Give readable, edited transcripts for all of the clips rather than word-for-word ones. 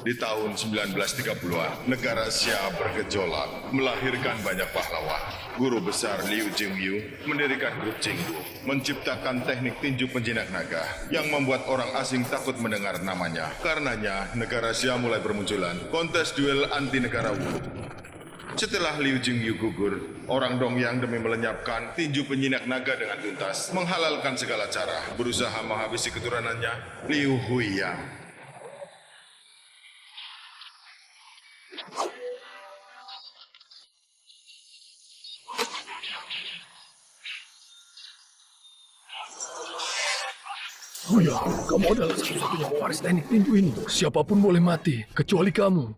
Di tahun 1930-an, negara Xia bergejolak, melahirkan banyak pahlawan. Guru besar Liu Jingyu mendirikan grup Jinggu, menciptakan teknik tinju penjinak naga yang membuat orang asing takut mendengar namanya. Karenanya, negara Xia mulai bermunculan kontes duel anti negara Wu. Setelah Liu Jingyu gugur, orang Dongyang demi melenyapkan tinju penjinak naga dengan tuntas, menghalalkan segala cara, berusaha menghabisi keturunannya, Liu Huiyang. Oh ya, kamu adalah satu-satunya pewaris teknik tinju ini. Siapapun boleh mati, kecuali kamu.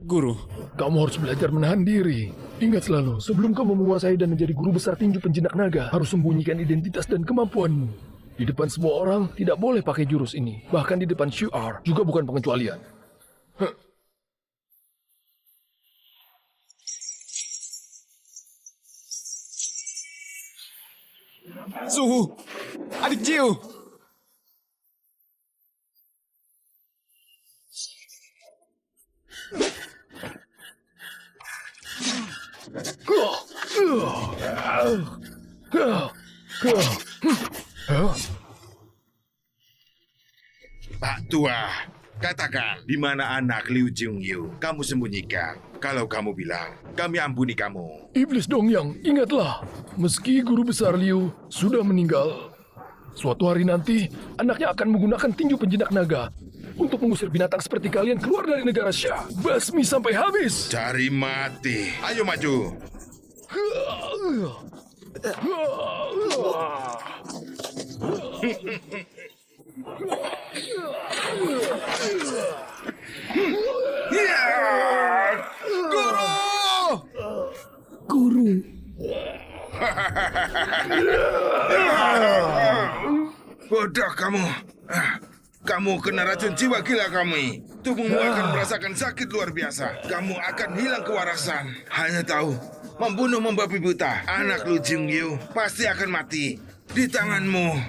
Guru, Kamu harus belajar menahan diri. Ingat selalu, sebelum kamu menguasai dan menjadi guru besar tinju penjinak naga, harus sembunyikan identitas dan kemampuanmu. Di depan semua orang, tidak boleh pakai jurus ini. Bahkan di depan Shu'ar, juga bukan pengecualian. Suhu, adik Jiu. Pak Tua, katakan di mana anak Liu Jingyu kamu sembunyikan. Kalau kamu bilang, kami ampuni kamu. Iblis Dongyang, ingatlah, meski guru besar Liu sudah meninggal, suatu hari nanti anaknya akan menggunakan tinju penjinak naga untuk mengusir binatang seperti kalian keluar dari negara Xia. Basmi sampai habis. Cari mati. Ayo maju. Guru. Bodoh kamu. Kamu kena racun jiwa gila kami. Tubuhmu akan merasakan sakit luar biasa. Kamu akan hilang kewarasan. Hanya tahu, membunuh membabi buta. Anak Liu Jingyu pasti akan mati di tanganmu.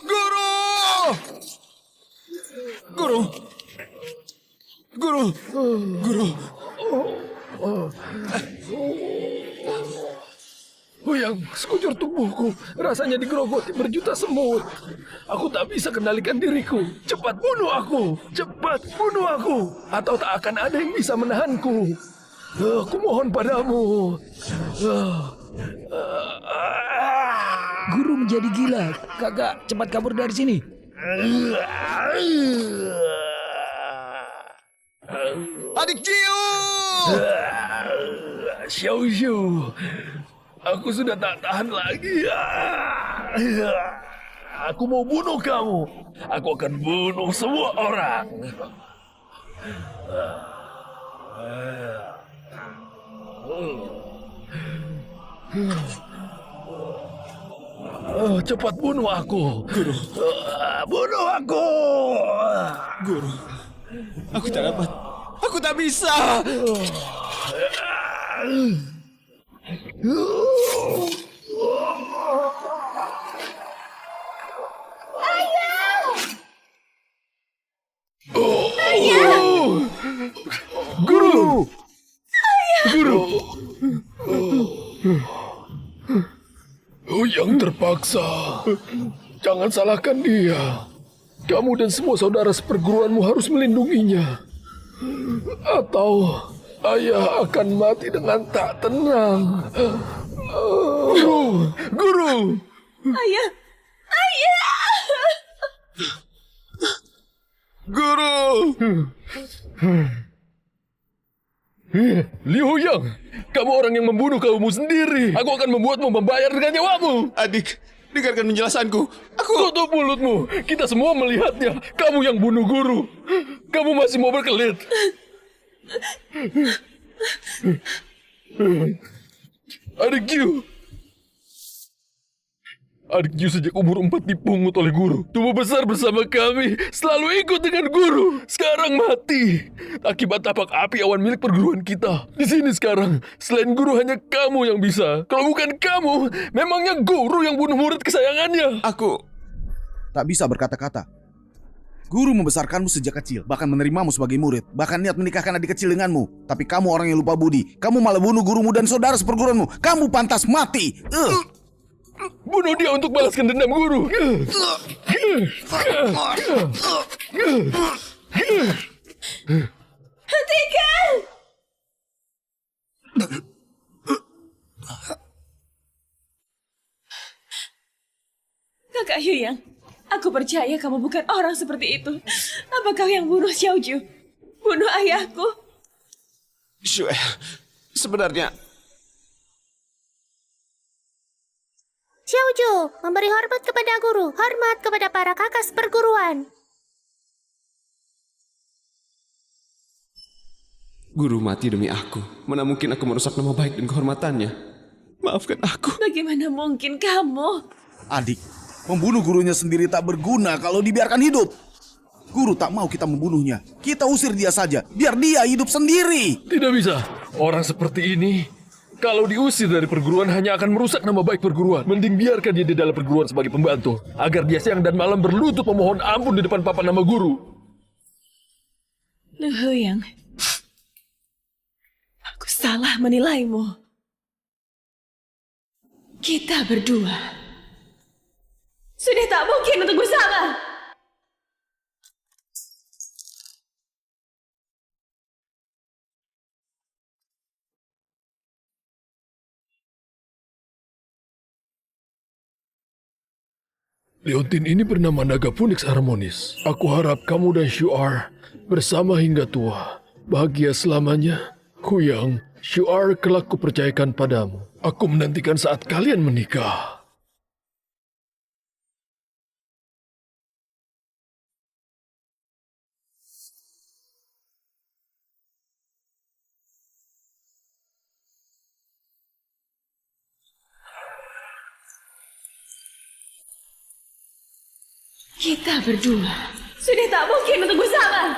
Guru! Guru! Guru! Guru! Huyang, sekujur tubuhku rasanya digerogoti berjuta semut. Aku tak bisa kendalikan diriku. Cepat bunuh aku! Cepat bunuh aku! Atau tak akan ada yang bisa menahanku. Aku mohon padamu. Guru menjadi gila. Kakak, cepat kabur dari sini. Adik Jiu! Xiao Xiu, aku sudah tak tahan lagi. Aku mau bunuh kamu. Aku akan bunuh semua orang. Cepat bunuh aku. Guru, Bunuh aku. guru. Aku tak dapat. Aku tak bisa. Guru. Guru. Yang terpaksa. Jangan salahkan dia. Kamu dan semua saudara seperguruanmu harus melindunginya. Atau ayah akan mati dengan tak tenang. Guru, guru. Ayah! Ayah! Guru! Liu Yang, kamu orang yang membunuh kaummu sendiri. Aku akan membuatmu membayar dengan nyawamu. Adik, dengarkan penjelasanku. Tutup mulutmu. Kita semua melihatnya. Kamu yang bunuh guru. Kamu masih mau berkelit. Adik Q. Adik Yu sejak umur 4 dipungut oleh guru. Tumbuh besar bersama kami, selalu ikut dengan guru. Sekarang mati akibat tapak api awan milik perguruan kita. Di sini sekarang, selain guru hanya kamu yang bisa. Kalau bukan kamu, memangnya guru yang bunuh murid kesayangannya. Aku Tak bisa berkata-kata. Guru membesarkanmu sejak kecil, bahkan menerimamu sebagai murid, bahkan niat menikahkan adik kecil denganmu. Tapi kamu orang yang lupa budi. Kamu malah bunuh gurumu dan saudara seperguruanmu. Kamu pantas mati. Bunuh dia untuk balaskan dendam guru. Hentikan! Kakak Hyuyang, aku percaya kamu bukan orang seperti itu. Apa kau yang bunuh Xiaoju? Bunuh ayahku? Shue, sebenarnya Xiaoju, memberi hormat kepada guru, hormat kepada para kakak seperguruan. guru mati demi aku. Mana mungkin aku merusak nama baik dan kehormatannya. Maafkan aku. Bagaimana mungkin kamu? Adik, membunuh gurunya sendiri tak berguna kalau dibiarkan hidup. Guru tak mau kita membunuhnya. Kita usir dia saja, biar dia hidup sendiri. Tidak bisa. Orang seperti ini, kalau diusir dari perguruan hanya akan merusak nama baik perguruan. Mending biarkan dia di dalam perguruan sebagai pembantu. Agar dia siang dan malam berlutut memohon ampun di depan papan nama guru. Lu Hyuyang, aku salah menilaimu. Kita berdua sudah tak mungkin untuk bersama. Leontin ini bernama naga Phoenix harmonis. Aku harap kamu dan Shuar bersama hingga tua. Bahagia selamanya. Huyang, Shuar kelak kupercayakan padamu. Aku menantikan saat kalian menikah. Kita berdua sudah tak mungkin untuk bersama.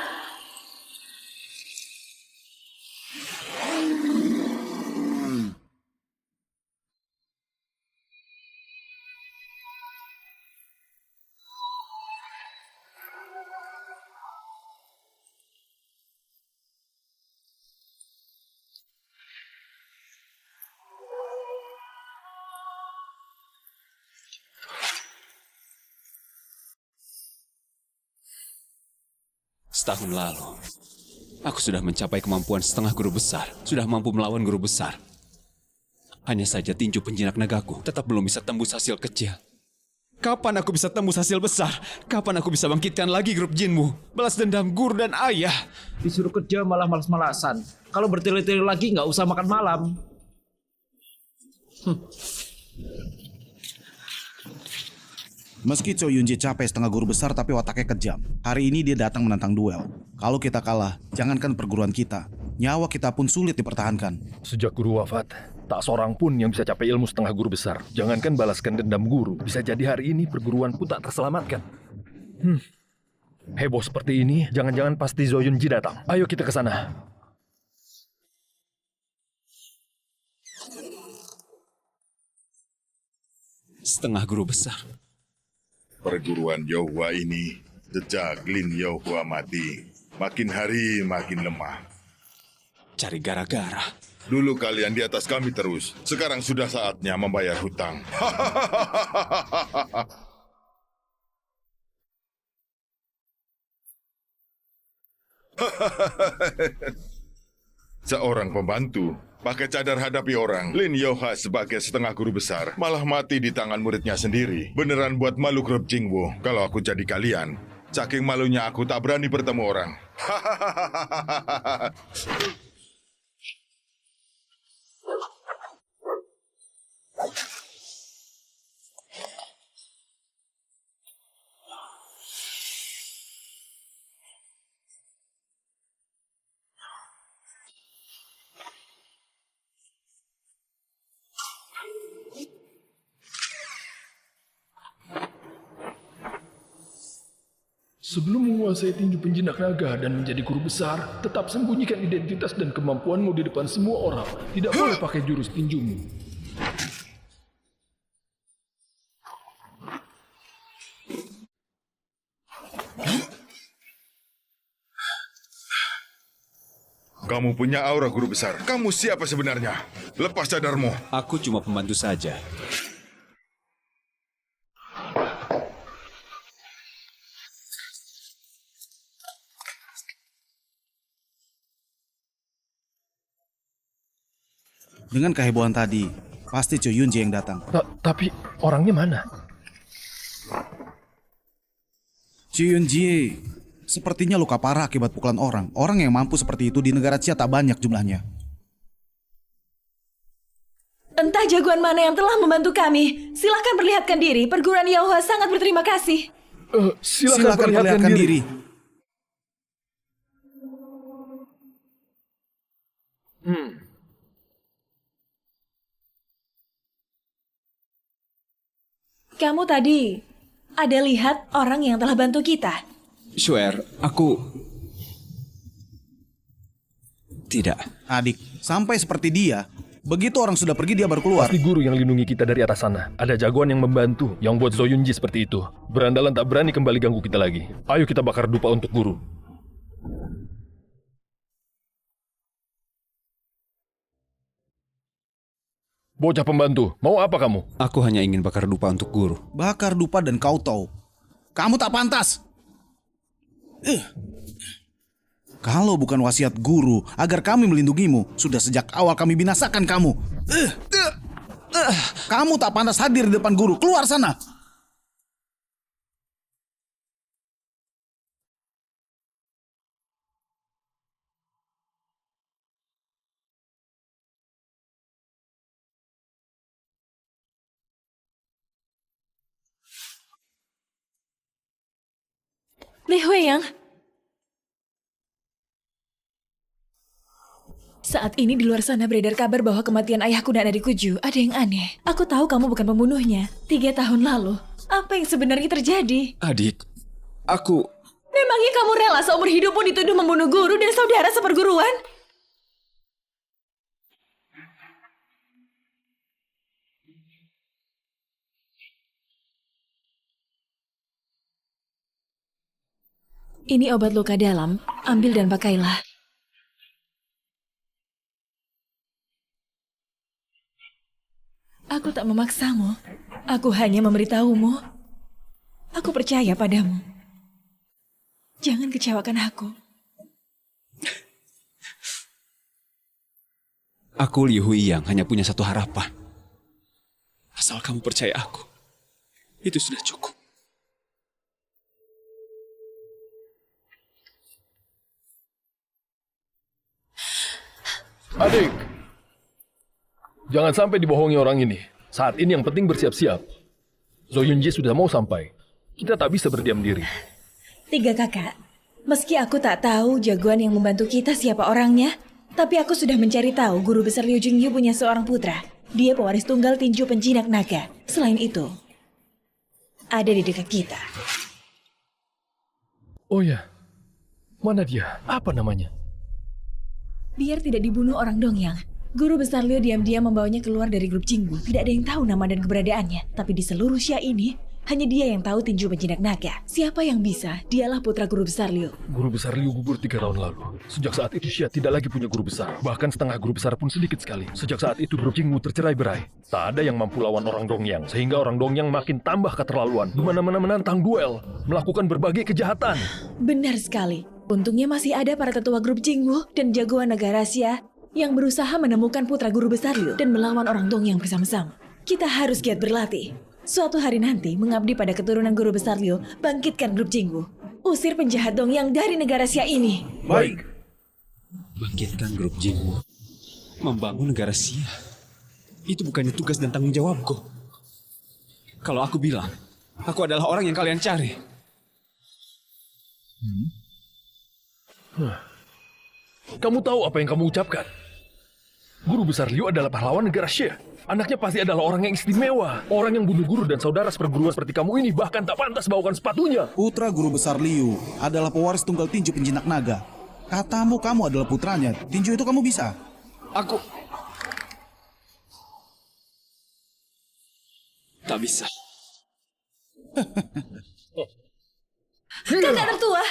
Setahun lalu, aku sudah mencapai kemampuan setengah guru besar. Sudah mampu melawan guru besar. Hanya saja tinju penjinak nagaku tetap belum bisa tembus hasil kecil. Kapan aku bisa tembus hasil besar? Kapan aku bisa bangkitkan lagi grup jinmu? Balas dendam guru dan ayah. Disuruh kerja malah malas-malasan. Kalau bertele-tele lagi nggak usah makan malam. Meski Cho Yunji capek setengah guru besar tapi wataknya kejam. Hari ini dia datang menantang duel. Kalau kita kalah, jangankan perguruan kita, nyawa kita pun sulit dipertahankan. Sejak guru wafat, tak seorang pun yang bisa capai ilmu setengah guru besar. Jangankan balaskan dendam guru, bisa jadi hari ini perguruan pun tak terselamatkan. Heboh seperti ini, jangan-jangan pasti Zoyunji datang. Ayo kita ke sana. Setengah guru besar. Perguruan Yohua ini, jejak Lin Yohua mati. Makin hari makin lemah. Cari gara-gara. Dulu kalian di atas kami terus. Sekarang sudah saatnya membayar hutang. Seorang pembantu pakai cadar hadapi orang. Lin Yoha sebagai setengah guru besar malah mati di tangan muridnya sendiri. Beneran buat malu grup Jingwo. Kalau aku jadi kalian, saking malunya aku tak berani bertemu orang. Sebelum menguasai tinju penjinak naga dan menjadi guru besar, tetap sembunyikan identitas dan kemampuanmu di depan semua orang. Tidak boleh pakai jurus tinjumu. Kamu punya aura guru besar. Kamu siapa sebenarnya? Lepas cadarmu. Aku cuma pembantu saja. Dengan kehebohan tadi, pasti Cho Yunji yang datang. Tapi orangnya mana? Cho Yunji sepertinya luka parah akibat pukulan orang. Orang yang mampu seperti itu di negara Cia tak banyak jumlahnya. Entah jagoan mana yang telah membantu kami. Silahkan perlihatkan diri. Perguruan Yaohua sangat berterima kasih. Silakan perlihatkan diri. Kamu tadi ada lihat orang yang telah bantu kita? Shuer, aku... Tidak. Adik, sampai seperti dia, begitu orang sudah pergi dia baru keluar. Pasti guru yang lindungi kita dari atas sana. Ada jagoan yang membantu, yang buat Zoyunji seperti itu. Berandalan tak berani kembali ganggu kita lagi. Ayo kita bakar dupa untuk guru. Bocah pembantu, mau apa kamu? Aku hanya ingin bakar dupa untuk guru. Bakar dupa dan kau tahu, kamu tak pantas. Kalau bukan wasiat guru agar kami melindungimu, sudah sejak awal kami binasakan kamu. Kamu tak pantas hadir di depan guru. Keluar sana. Li Huiyang. Saat ini di luar sana beredar kabar bahwa kematian ayahku dan adikku Ju. Ada yang aneh. Aku tahu kamu bukan pembunuhnya. 3 tahun lalu. Apa yang sebenarnya terjadi? Adik, aku... Memangnya kamu rela seumur hidupmu dituduh membunuh guru dan saudara seperguruan? Ini obat luka dalam. Ambil dan pakailah. Aku tak memaksamu. Aku hanya memberitahumu. Aku percaya padamu. Jangan kecewakan aku. Aku Li Huiyang hanya punya satu harapan. Asal kamu percaya aku. Itu sudah cukup. Adik, jangan sampai dibohongi orang ini. Saat ini yang penting bersiap-siap. Zoyunji sudah mau sampai. Kita tak bisa berdiam diri. 3 kakak, meski aku tak tahu jagoan yang membantu kita siapa orangnya, tapi aku sudah mencari tahu guru besar Liu Jingyu punya seorang putra. Dia pewaris tunggal tinju penjinak naga. Selain itu, ada di dekat kita. Oh ya, mana dia? Apa namanya? Biar tidak dibunuh orang Dongyang, guru besar Liu diam-diam membawanya keluar dari grup Jinggu. Tidak ada yang tahu nama dan keberadaannya. Tapi di seluruh Xia ini, hanya dia yang tahu tinju penjinak naga. Siapa yang bisa? Dialah putra guru besar Liu. Guru besar Liu gugur 3 tahun lalu. Sejak saat itu Xia tidak lagi punya guru besar. Bahkan setengah guru besar pun sedikit sekali. Sejak saat itu grup Jinggu tercerai-berai. Tak ada yang mampu lawan orang Dongyang. Sehingga orang Dongyang makin tambah keterlaluan. Di mana-mana menantang duel. Melakukan berbagai kejahatan. Benar sekali. Untungnya masih ada para tetua grup Jingwu dan jagoan negara Xia yang berusaha menemukan putra guru besar Liu dan melawan orang Dongyang bersama-sama. Kita harus giat berlatih. Suatu hari nanti mengabdi pada keturunan guru besar Liu, bangkitkan grup Jingwu. Usir penjahat Dongyang dari negara Xia ini. Baik. Bangkitkan grup Jingwu. Membangun negara Xia. Itu bukannya tugas dan tanggung jawabku. Kalau aku bilang, aku adalah orang yang kalian cari. Kamu tahu apa yang kamu ucapkan? Guru besar Liu adalah pahlawan negara Xie. Anaknya pasti adalah orang yang istimewa. Orang yang bunuh guru dan saudara seperguruan seperti kamu ini bahkan tak pantas bawakan sepatunya. Putra guru besar Liu adalah pewaris tunggal tinju penjinak naga. Katamu kamu adalah putranya. Tinju itu kamu bisa. Aku... tak bisa. Kakak tertua.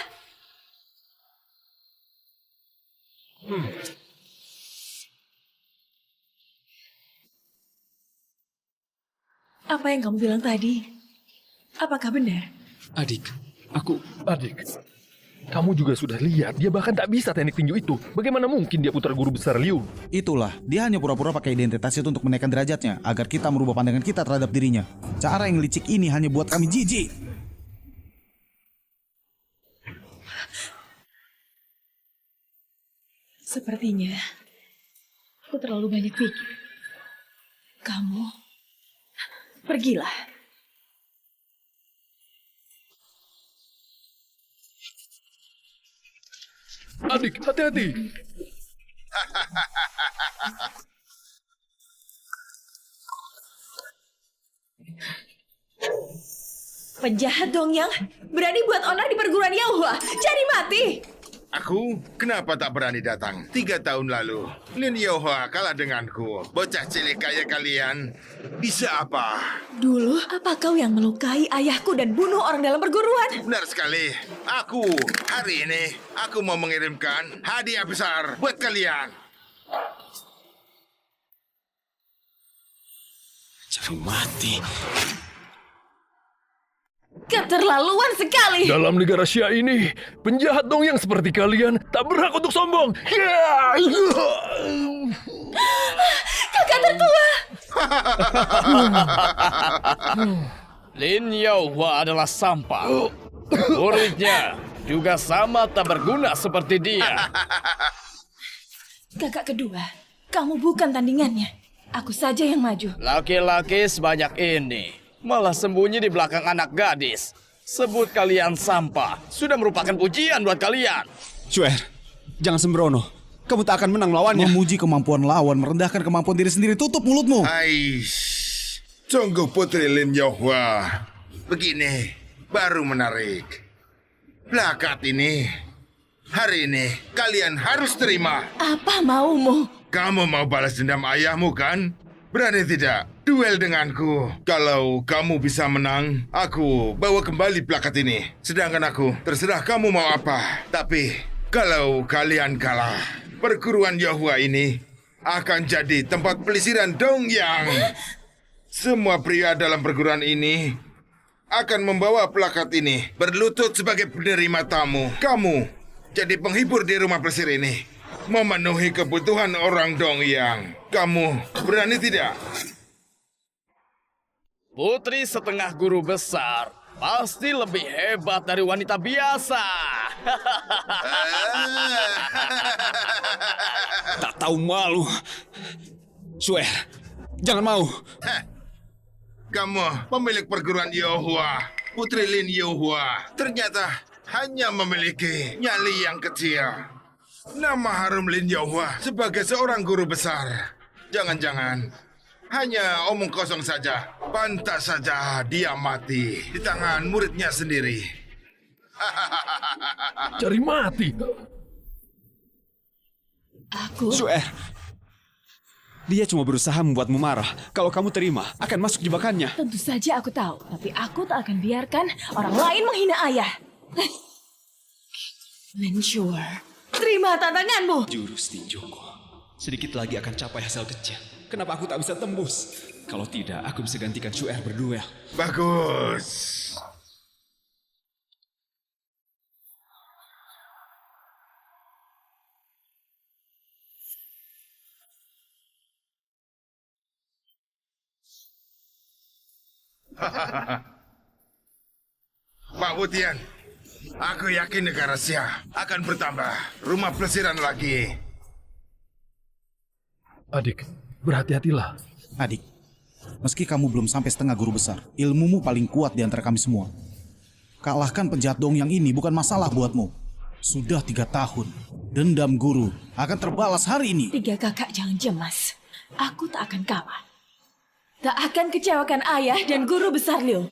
Apa yang kamu bilang tadi? Apakah benar? Adik, aku... Adik, kamu juga sudah lihat, dia bahkan tak bisa teknik tinju itu. Bagaimana mungkin dia putra guru besar Liu? Itulah, dia hanya pura-pura pakai identitas itu untuk menaikkan derajatnya, agar kita merubah pandangan kita terhadap dirinya. Cara yang licik ini hanya buat kami jijik. Sepertinya aku terlalu banyak pikir. Kamu pergilah. Adik, hati-hati. Penjahat Dongyang berani buat onar di perguruan Yaohua. Cari mati. Aku? Kenapa tak berani datang? 3 tahun lalu, Lin Yaohua kalah denganku. Bocah cilik kayak kalian, bisa apa? Dulu, apa kau yang melukai ayahku dan bunuh orang dalam perguruan? Benar sekali. Hari ini, aku mau mengirimkan hadiah besar buat kalian. Cari mati. Keterlaluan sekali. Dalam negara Xia ini, penjahat dong yang seperti kalian tak berhak untuk sombong. Kakak tertua. Lin Yaohua adalah sampah. Muridnya juga sama tak berguna seperti dia. Kakak kedua, kamu bukan tandingannya. Aku saja yang maju. Laki-laki sebanyak ini malah sembunyi di belakang anak gadis. Sebut kalian sampah sudah merupakan pujian buat kalian. Xuer, jangan sembrono. Kamu tak akan menang melawannya. Memuji kemampuan lawan, merendahkan kemampuan diri sendiri. Tutup mulutmu. Sungguh Putri Lin Yaohua. Begini, baru menarik. Plakat ini, hari ini kalian harus terima. Apa maumu? Kamu mau balas dendam ayahmu kan? Berani tidak? Duel denganku. Kalau kamu bisa menang, aku bawa kembali plakat ini. Sedangkan aku, terserah kamu mau apa. Tapi, kalau kalian kalah, perguruan Yaohua ini akan jadi tempat pelisiran Dongyang. Semua pria dalam perguruan ini akan membawa plakat ini, berlutut sebagai penerima tamu. Kamu jadi penghibur di rumah pelesir ini, memenuhi kebutuhan orang Dongyang. Kamu berani tidak? Putri setengah guru besar pasti lebih hebat dari wanita biasa. Tak tahu malu. Xuer, jangan mau. Kamu pemilik perguruan Yaohua, Putri Lin Yaohua, ternyata hanya memiliki nyali yang kecil. Nama harum Lin Yaohua sebagai seorang guru besar. Jangan-jangan hanya omong kosong saja. Pantas saja dia mati di tangan muridnya sendiri. Cari mati. Aku? Xuer, dia cuma berusaha membuatmu marah. Kalau kamu terima, akan masuk jebakannya. Tentu saja aku tahu, tapi aku tak akan biarkan orang lain menghina ayah. Lin Xuer, terima tantanganmu. Jurus tinjuku sedikit lagi akan capai hasil kecil. Kenapa aku tak bisa tembus? Kalau tidak, aku bisa gantikan Xuer berduel. Bagus. Pak Wutian, aku yakin negara Xia akan bertambah rumah pelesiran lagi. Adik, berhati-hatilah. Adik, meski kamu belum sampai setengah guru besar, ilmumu paling kuat di antara kami semua. Kalahkan penjahat Dongyang ini bukan masalah buatmu. Sudah 3 tahun, Dendam guru akan terbalas hari ini. Tiga kakak jangan cemas. Aku tak akan kalah. Tak akan kecewakan ayah dan guru besar Liu.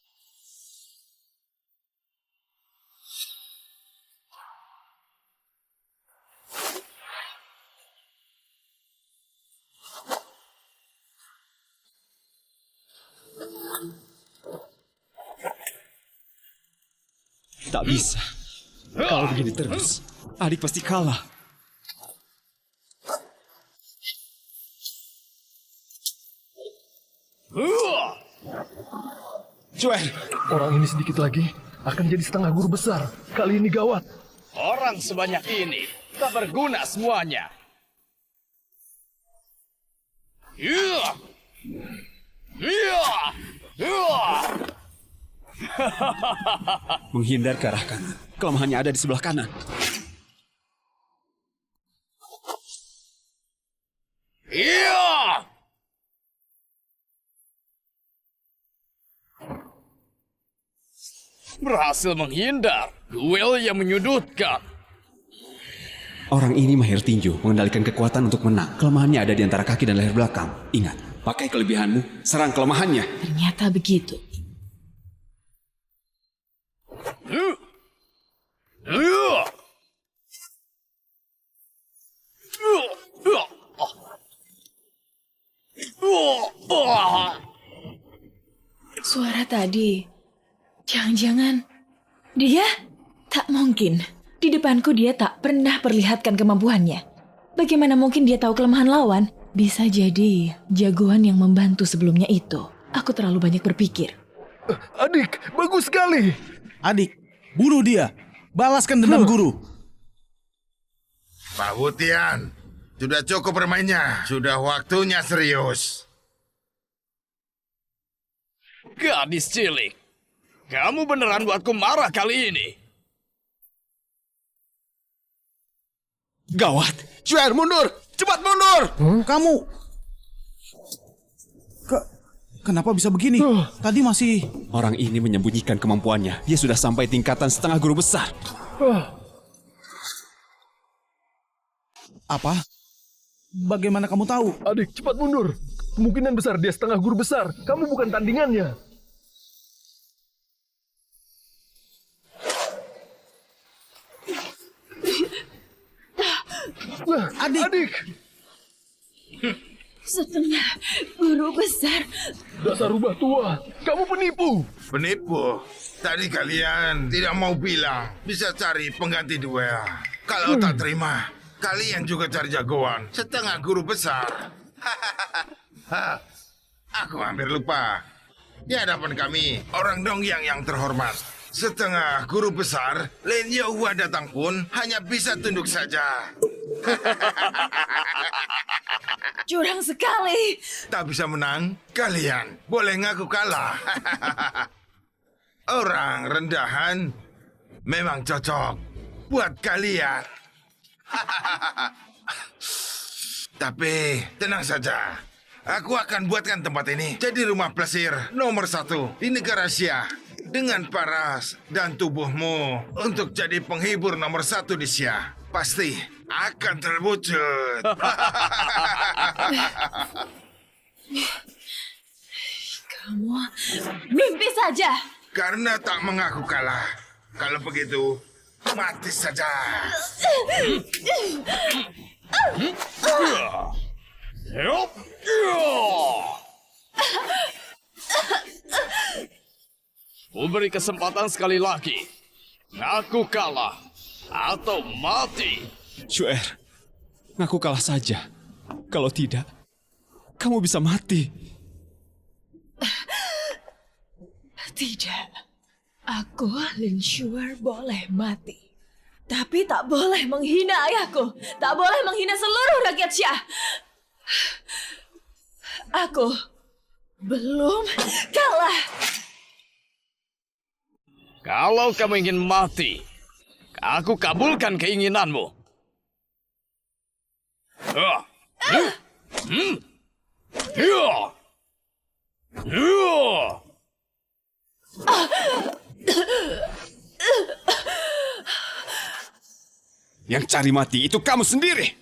Tak bisa. Kalau begini terus, adik pasti kalah. Cuer, Orang ini sedikit lagi akan jadi setengah guru besar. Kali ini gawat. Orang sebanyak ini tak berguna semuanya. menghindar ke arah kanan. Kelemahannya ada di sebelah kanan. Berhasil menghindar. Duel yang menyudutkan. Orang ini mahir tinju, mengendalikan kekuatan untuk menang. Kelemahannya ada di antara kaki dan leher belakang. Ingat, pakai kelebihanmu, serang kelemahannya. Ternyata begitu. Suara tadi, jangan-jangan dia? Tak mungkin. Di depanku dia tak pernah perlihatkan kemampuannya. Bagaimana mungkin dia tahu kelemahan lawan? Bisa jadi jagoan yang membantu sebelumnya itu. Aku terlalu banyak berpikir. Adik, bagus sekali. Adik, bunuh dia. Balaskan dendam guru. Pak Wutian, sudah cukup bermainnya. Sudah waktunya serius. Gadis cilik. Kamu beneran buatku marah kali ini. Gawat! Cuer, mundur! Cepat mundur! Kamu... Kenapa bisa begini? Tadi masih... Orang ini menyembunyikan kemampuannya. Dia sudah sampai tingkatan setengah guru besar. Apa? Bagaimana kamu tahu? Adik, cepat mundur. Kemungkinan besar dia setengah guru besar. Kamu bukan tandingannya. Adik. Setengah guru besar. Dasar rubah tua. Kamu penipu. Penipu? Tadi kalian tidak mau bilang bisa cari pengganti duel. Kalau tak terima, kalian juga cari jagoan. Setengah guru besar. Aku hampir lupa. Di hadapan kami, orang Dongyang yang terhormat. Setengah guru besar, Lin Yahua datang pun hanya bisa tunduk saja. Curang sekali. Tak bisa menang, kalian boleh ngaku kalah. Orang rendahan memang cocok buat kalian. Tapi tenang saja, aku akan buatkan tempat ini jadi rumah plesir nomor 1 di negara Asia. Dengan paras dan tubuhmu untuk jadi penghibur nomor 1 di Asia. Pasti akan terwujud. Kamu mimpi saja. Karena tak mengaku kalah. Kalau begitu, mati saja. Beri kesempatan sekali lagi. Ngaku kalah atau mati. Cuer, ngaku kalah saja. Kalau tidak, kamu bisa mati. Tidak. Aku, Lin Shuer, boleh mati. Tapi tak boleh menghina ayahku. Tak boleh menghina seluruh rakyat Xia. Aku belum kalah. Kalau kamu ingin mati, aku kabulkan keinginanmu. Yang cari mati itu kamu sendiri.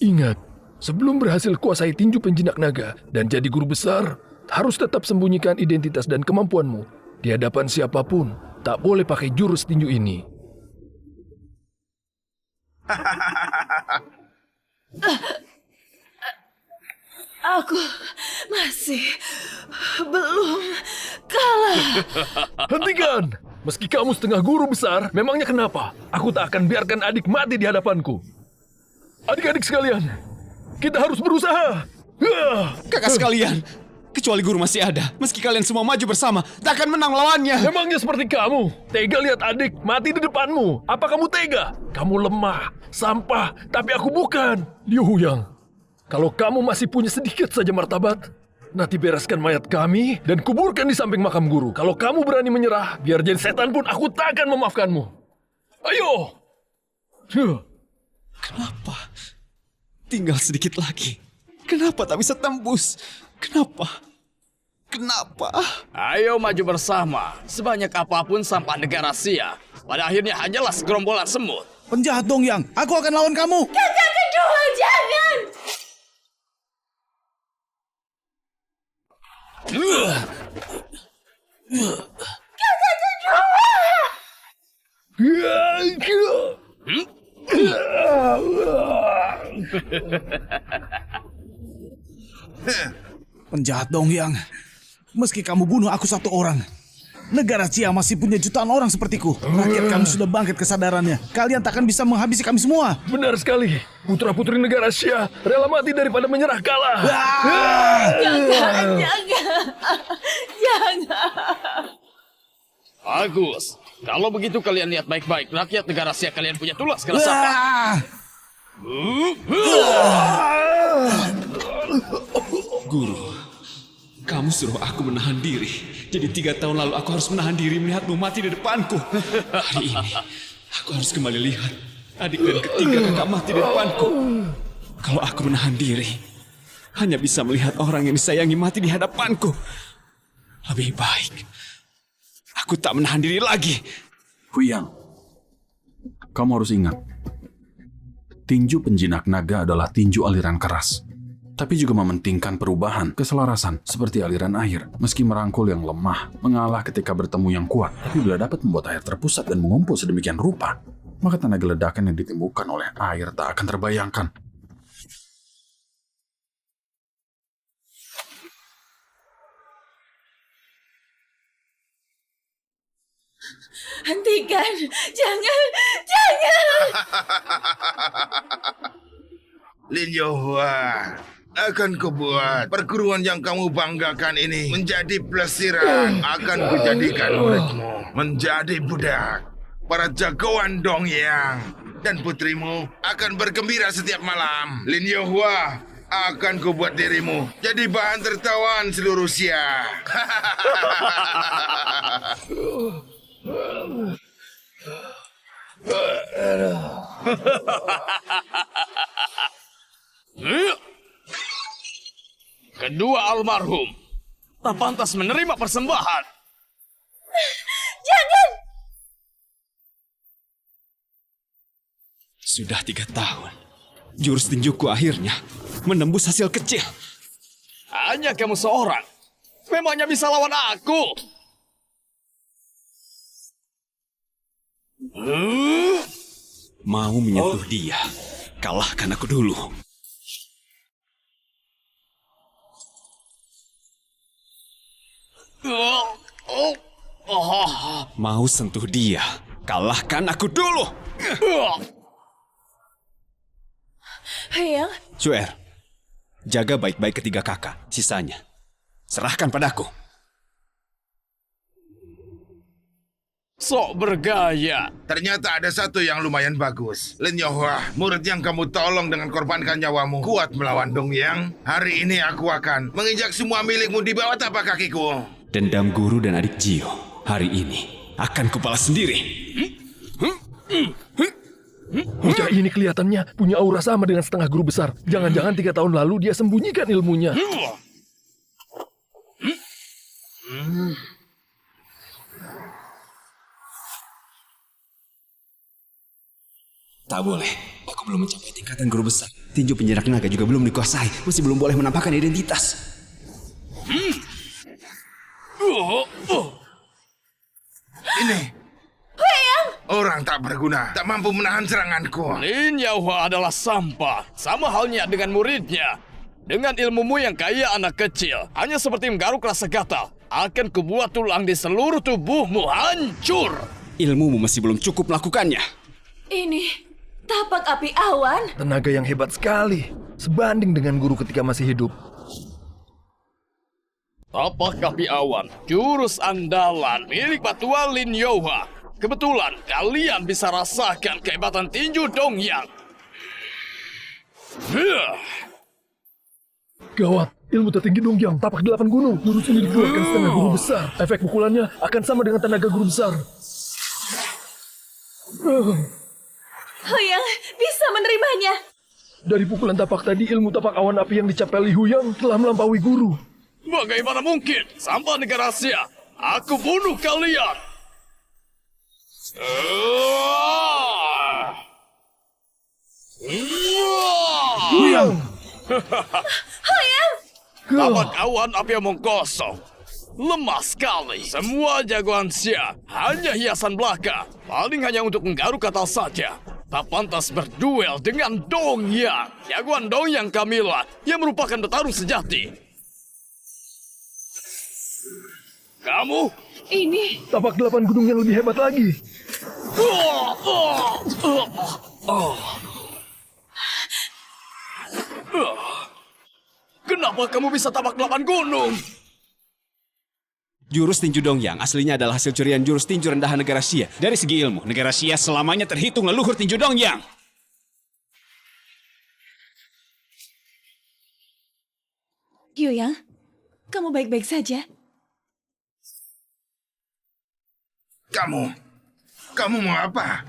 Ingat, sebelum berhasil kuasai tinju penjinak naga dan jadi guru besar, harus tetap sembunyikan identitas dan kemampuanmu. Di hadapan siapapun, tak boleh pakai jurus tinju ini. Aku masih belum kalah. Hentikan! Meski kamu setengah guru besar, memangnya kenapa? Aku tak akan biarkan adik mati di hadapanku. Adik-adik sekalian, kita harus berusaha. Kakak sekalian, kecuali guru masih ada, meski kalian semua maju bersama, tak akan menang lawannya. Memangnya seperti kamu, tega lihat adik mati di depanmu. Apa kamu tega? Kamu lemah, sampah, tapi aku bukan. Liu Huyang, kalau kamu masih punya sedikit saja martabat, nanti bereskan mayat kami dan kuburkan di samping makam guru. Kalau kamu berani menyerah, biar jadi setan pun aku tak akan memaafkanmu. Ayo! Kenapa? Tinggal sedikit lagi. Kenapa tak bisa tembus? Kenapa? Ayo maju bersama. Sebanyak apapun sampah negara Sia, pada akhirnya hanyalah segerombolan semut. Penjahat Dong Yang, aku akan lawan kamu. Kakak kedua, jangan! Penjahat Dong Yang, meski kamu bunuh aku satu orang, negara Cia masih punya jutaan orang sepertiku. Rakyat kami sudah bangkit kesadarannya. Kalian takkan bisa menghabisi kami semua. Benar sekali. Putra-putri negara Xia rela mati daripada menyerah kalah. Jangan! Bagus. Kalau begitu kalian lihat baik-baik. Rakyat negara Sia kalian punya tulas keras apa? Guru, kamu suruh aku menahan diri. Jadi 3 tahun lalu aku harus menahan diri melihatmu mati di depanku. Hari ini, aku harus kembali lihat adik dan ketiga kakak mati di depanku. Kalau aku menahan diri, hanya bisa melihat orang yang disayangi mati di hadapanku. Lebih baik, aku tak menahan diri lagi. Huyang, kamu harus ingat, tinju penjinak naga adalah tinju aliran keras. Tapi juga mementingkan perubahan, keselarasan, seperti aliran air. Meski merangkul yang lemah, mengalah ketika bertemu yang kuat. Tapi bila dapat membuat air terpusat dan mengumpul sedemikian rupa, maka tenaga ledakan yang ditimbulkan oleh air tak akan terbayangkan. Hentikan! Jangan! Lin Yohua, akan kubuat perguruan yang kamu banggakan ini menjadi plesiran. Akan kujadikan muridmu menjadi budak. Para jagoan Dong Yang dan putrimu akan bergembira setiap malam. Lin Yohua, akan kubuat dirimu jadi bahan tertawaan seluruh Sia. Kedua almarhum tak pantas menerima persembahan. Jangan! Sudah 3 tahun, jurus tinjuku akhirnya menembus hasil kecil. Hanya kamu seorang. Memangnya bisa lawan aku? Mau menyentuh dia, kalahkan aku dulu. Mau sentuh dia, kalahkan aku dulu. Hayang, Cuer, jaga baik-baik ketiga kakak, sisanya serahkan padaku. Sok bergaya. Ternyata ada satu yang lumayan bagus. Lin Yohua, murid yang kamu tolong dengan korbankan nyawamu, kuat melawan Dong Yang. Hari ini aku akan menginjak semua milikmu di bawah tapak kakiku. Dendam guru dan adik Jio, hari ini akan kubalas sendiri. Bocah ini kelihatannya punya aura sama dengan setengah guru besar. Jangan-jangan 3 tahun lalu dia sembunyikan ilmunya. Tak boleh. Aku belum mencapai tingkatan guru besar. Tinju penjinak naga juga belum dikuasai. Masih belum boleh menampakkan identitas. Ini. Orang tak berguna, tak mampu menahan seranganku. Lin Yaohua adalah sampah, sama halnya dengan muridnya. Dengan ilmumu yang kaya anak kecil, hanya seperti menggaruk rasa gatal, akan kubuat tulang di seluruh tubuhmu hancur. Ilmumu masih belum cukup melakukannya. Ini tapak api awan. Tenaga yang hebat sekali. Sebanding dengan guru ketika masih hidup. Tapak api awan, jurus andalan milik Patua Lin Yaohua. Kebetulan kalian bisa rasakan kehebatan tinju Dongyang. Gawat, ilmu tertinggi Dongyang, tapak 8 gunung. Jurus ini dikeluarkan setengah guru besar. Efek pukulannya akan sama dengan tenaga guru besar. Huyang bisa menerimanya. Dari pukulan tapak tadi, ilmu tapak awan api yang dicapai Li Huyang telah melampaui guru. Bagaimana mungkin? Sampah negara Asia, aku bunuh kalian. Huyang! Tapak awan api omong kosong. Lemah sekali. Semua jagoan Xia hanya hiasan belaka. Paling hanya untuk menggaruk kata saja. Tak pantas berduel dengan Dongyang. Jagoan Dongyang Kamila yang merupakan petarung sejati. Kamu? Ini Tapak 8 gunung yang lebih hebat lagi. Kenapa kamu bisa tapak 8 gunung? Jurus tinju Dongyang aslinya adalah hasil curian jurus tinju rendahan negara Xia. Dari segi ilmu, negara Xia selamanya terhitung leluhur tinju Dongyang. Huyang, kamu baik-baik saja? Kamu mau apa?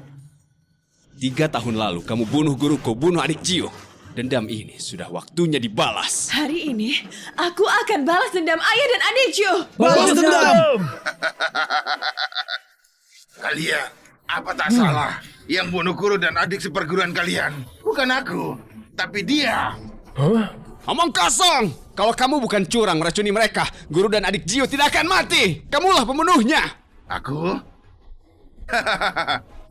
3 tahun lalu kamu bunuh guruku, bunuh adik Jiu. Dendam ini sudah waktunya dibalas. Hari ini, aku akan balas dendam ayah dan adikku. Balas dendam! Kalian, apa tak salah? Yang bunuh guru dan adik seperguruan kalian. Bukan aku, tapi dia. Hah? Omong kosong! Kalau kamu bukan curang meracuni mereka, guru dan adik Jiu tidak akan mati. Kamulah pembunuhnya. Aku?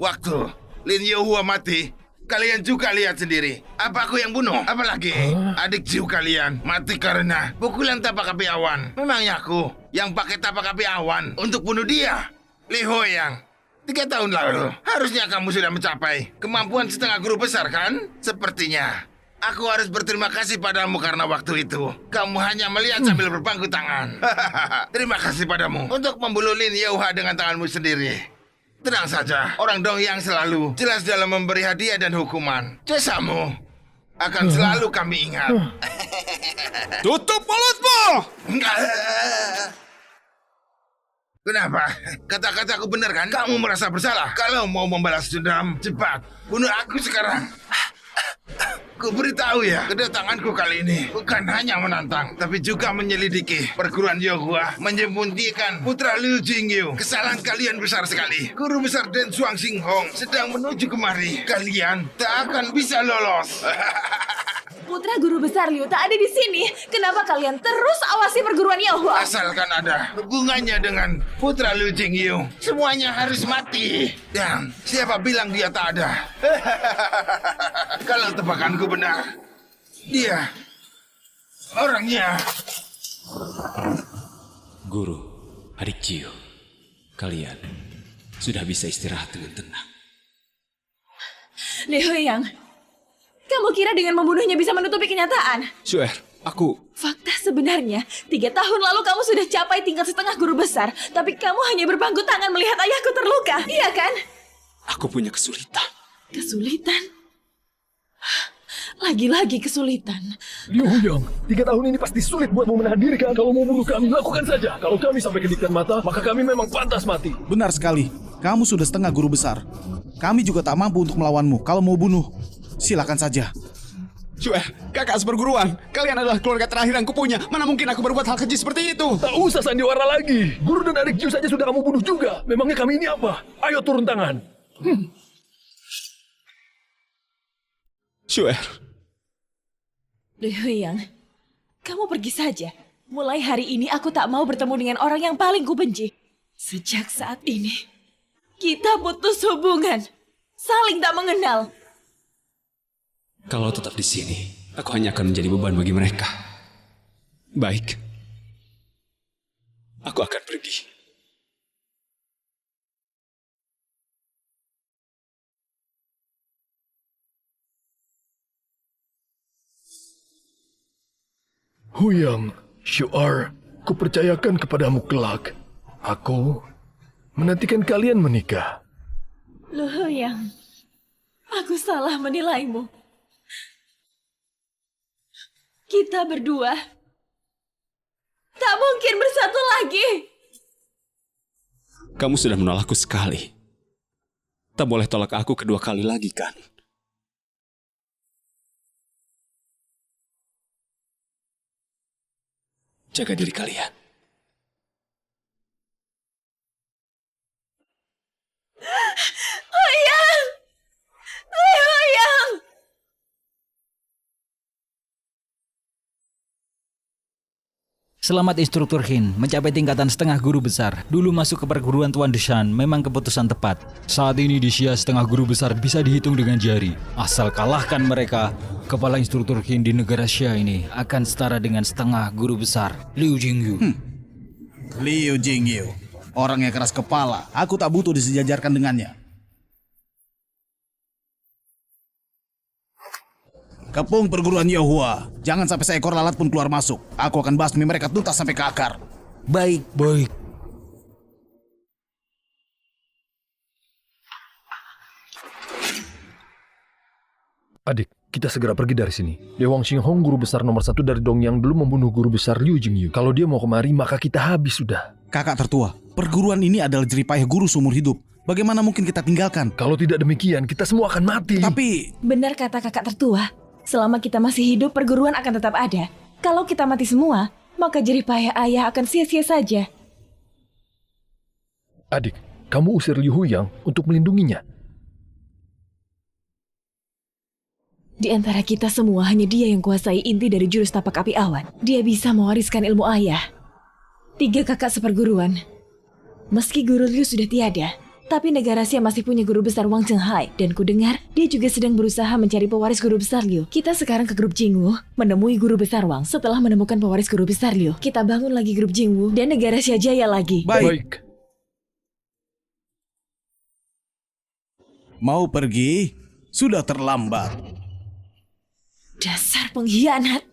Waktu Lin Yaohua mati, kalian juga lihat sendiri. Apa aku yang bunuh? Apalagi adik Jiu kalian mati karena pukulan tapak api awan. Memangnya aku yang pakai tapak api awan untuk bunuh dia? Li Huyang, 3 tahun lalu harusnya kamu sudah mencapai kemampuan setengah guru besar kan? Sepertinya aku harus berterima kasih padamu karena waktu itu kamu hanya melihat sambil berpangku tangan. Terima kasih padamu untuk membunuh Lin Yaohua dengan tanganmu sendiri. Tenang saja, orang Dongyang selalu jelas dalam memberi hadiah dan hukuman. Jasamu akan selalu kami ingat. Tutup mulutmu! Kenapa? Kata-kataku benar kan? Kamu merasa bersalah. Kalau mau membalas dendam, cepat bunuh aku sekarang. Ku beritahu ya, kedatanganku kali ini bukan hanya menantang, tapi juga menyelidiki perguruan Yaohua, menyembunyikan putra Liu Jingyu. Kesalahan kalian besar sekali. Guru besar Den Xuang Xinghong sedang menuju kemari. Kalian tak akan bisa lolos. Putra guru besar Liu tak ada di sini. Kenapa kalian terus awasi perguruan Yaohua? Asalkan ada hubungannya dengan putra Liu Jingyu, semuanya harus mati. Dan siapa bilang dia tak ada? Kalau tebakanku benar, dia orangnya. Guru, adik Jiu, kalian sudah bisa istirahat dengan tenang. Li Huyang, kamu kira dengan membunuhnya bisa menutupi kenyataan? Xuer, aku... Fakta sebenarnya, 3 tahun lalu kamu sudah capai tingkat setengah guru besar, tapi kamu hanya berpangku tangan melihat ayahku terluka, iya kan? Aku punya kesulitan. Kesulitan? Lagi-lagi kesulitan. Liu Huyang, 3 tahun ini pasti sulit buatmu menahan diri kan? Kalau mau bunuh kami, lakukan saja. Kalau kami sampai kedipkan mata, maka kami memang pantas mati. Benar sekali. Kamu sudah setengah guru besar. Kami juga tak mampu untuk melawanmu. Kalau mau bunuh, silakan saja. Xuer, kakak seperguruan, kalian adalah keluarga terakhir yang kupunya. Mana mungkin aku berbuat hal keji seperti itu? Tak usah sandiwara lagi. Guru dan adik Jiu saja sudah kamu bunuh juga. Memangnya kami ini apa? Ayo turun tangan. Shuer, Liu Huyang, kamu pergi saja. Mulai hari ini aku tak mau bertemu dengan orang yang paling kubenci. Sejak saat ini, kita putus hubungan. Saling tak mengenal. kalau tetap di sini, aku hanya akan menjadi beban bagi mereka. Baik. Aku akan pergi. Huyang, Shuar, kupercayakan kepadamu kelak. Aku menantikan kalian menikah. Liu Huyang, aku salah menilaimu. Kita berdua tak mungkin bersatu lagi. Kamu sudah menolakku sekali. Tak boleh tolak aku kedua kali lagi, kan? Jaga diri kalian. Huyang! Liu Huyang! Selamat instruktur Hin, mencapai tingkatan setengah guru besar. Dulu masuk ke perguruan Tuan Deshan memang keputusan tepat. Saat ini di Xia setengah guru besar bisa dihitung dengan jari. Asal kalahkan mereka, kepala instruktur Hin di negara Xia ini akan setara dengan setengah guru besar Liu Jingyu. Liu Jingyu, orang yang keras kepala. Aku tak butuh disejajarkan dengannya. Kepung perguruan Yohua. Jangan sampai seekor lalat pun keluar masuk. Aku akan basmi mereka tuntas sampai ke akar. Baik, baik. Adik, kita segera pergi dari sini. Dewang Xinghong, guru besar nomor 1 dari Dongyang, dulu membunuh guru besar Liu Jingyu. Kalau dia mau kemari, maka kita habis sudah. Kakak tertua, perguruan ini adalah jeripayah guru seumur hidup. Bagaimana mungkin kita tinggalkan? Kalau tidak demikian, kita semua akan mati. Tapi Benar kata kakak tertua. Selama kita masih hidup, perguruan akan tetap ada. Kalau kita mati semua, maka jerih payah ayah akan sia-sia saja. Adik, kamu usir Liu Huyang untuk melindunginya. Di antara kita semua, hanya dia yang kuasai inti dari jurus tapak api awan. Dia bisa mewariskan ilmu ayah. 3 kakak seperguruan. Meski guru Liu sudah tiada, tapi negara Xia masih punya guru besar Wang Chenghai. Dan kudengar, dia juga sedang berusaha mencari pewaris guru besar Liu. Kita sekarang ke grup Jingwu, menemui guru besar Wang. Setelah menemukan pewaris guru besar Liu, kita bangun lagi grup Jingwu dan negara Xia jaya lagi. baik. Mau pergi? Sudah terlambat. Dasar pengkhianat.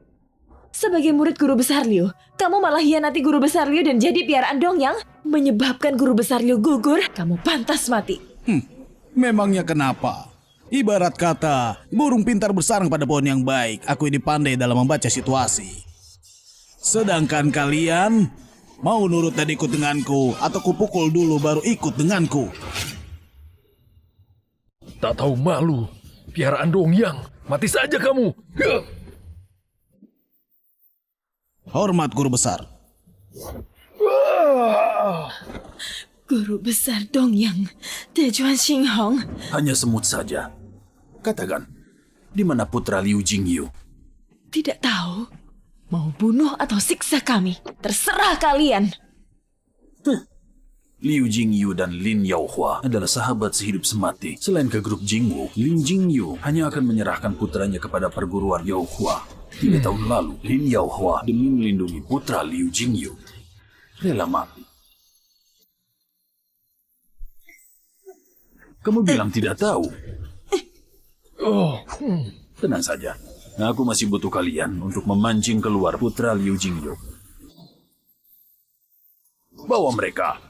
Sebagai murid guru besar Liu, kamu malah hianati guru besar Liu dan jadi piaraan Dongyang, menyebabkan guru besar Liu gugur. Kamu pantas mati. Memangnya kenapa? Ibarat kata, burung pintar bersarang pada pohon yang baik. Aku ini pandai dalam membaca situasi. Sedangkan kalian mau nurut dan ikut denganku, atau kupukul dulu baru ikut denganku. Tak tahu malu. Piaraan Dongyang. Mati saja kamu. Hormat guru besar. Guru besar Dongyang, Dejuan Xinghong. Hanya semut saja. Katakan, di mana putra Liu Jingyu? Tidak tahu. Mau bunuh atau siksa kami. Terserah kalian. Liu Jingyu dan Lin Yaohua adalah sahabat sehidup semati. Selain ke grup Jingwu, Lin Jingyu hanya akan menyerahkan putranya kepada perguruan Yaohua. 3 tahun lalu, Lin Yaohua demi melindungi putra Liu Jingyu rela mati. Kamu bilang tidak tahu? Tenang saja. Aku masih butuh kalian untuk memancing keluar putra Liu Jingyu. Bawa mereka.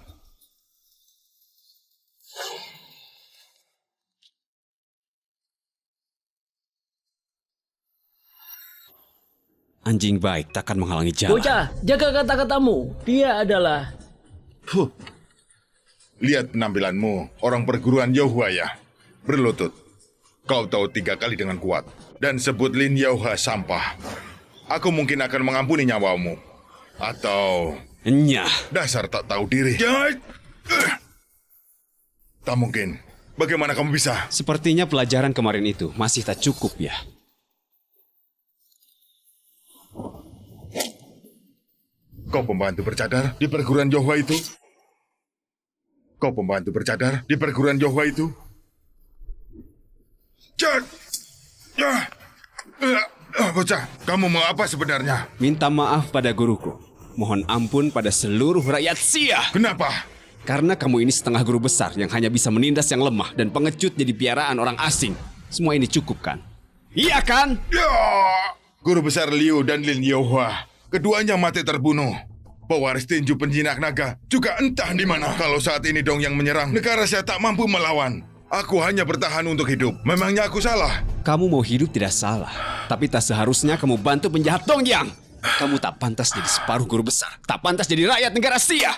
Anjing baik takkan menghalangi jalan. Bocah, jaga kata-katamu. Dia adalah... Lihat penampilanmu, orang perguruan Yohua ya. Berlutut. Kau tahu 3 kali dengan kuat. Dan sebut Lin Yaohua sampah. Aku mungkin akan mengampuni nyawamu. Atau... Nyah. Dasar tak tahu diri. Tak mungkin. Bagaimana kamu bisa? Sepertinya pelajaran kemarin itu masih tak cukup ya. Kau pembantu bercadar di perguruan Yohua itu? Kau pembantu bercadar di perguruan Yohua itu? Bocah, kamu mau apa sebenarnya? Minta maaf pada guruku. Mohon ampun pada seluruh rakyat Sia. Kenapa? Karena kamu ini setengah guru besar yang hanya bisa menindas yang lemah dan pengecut jadi piaraan orang asing. Semua ini cukup kan? Iya kan? Ya! Guru besar Liu dan Lin Yohua, keduanya mati terbunuh. Pewaris tinju penjinak naga juga entah di mana. Kalau saat ini Dong yang menyerang, negara saya tak mampu melawan. Aku hanya bertahan untuk hidup. Memangnya aku salah? Kamu mau hidup tidak salah. Tapi tak seharusnya kamu bantu penjahat Dongyang. Kamu tak pantas jadi separuh guru besar. Tak pantas jadi rakyat negara Sia.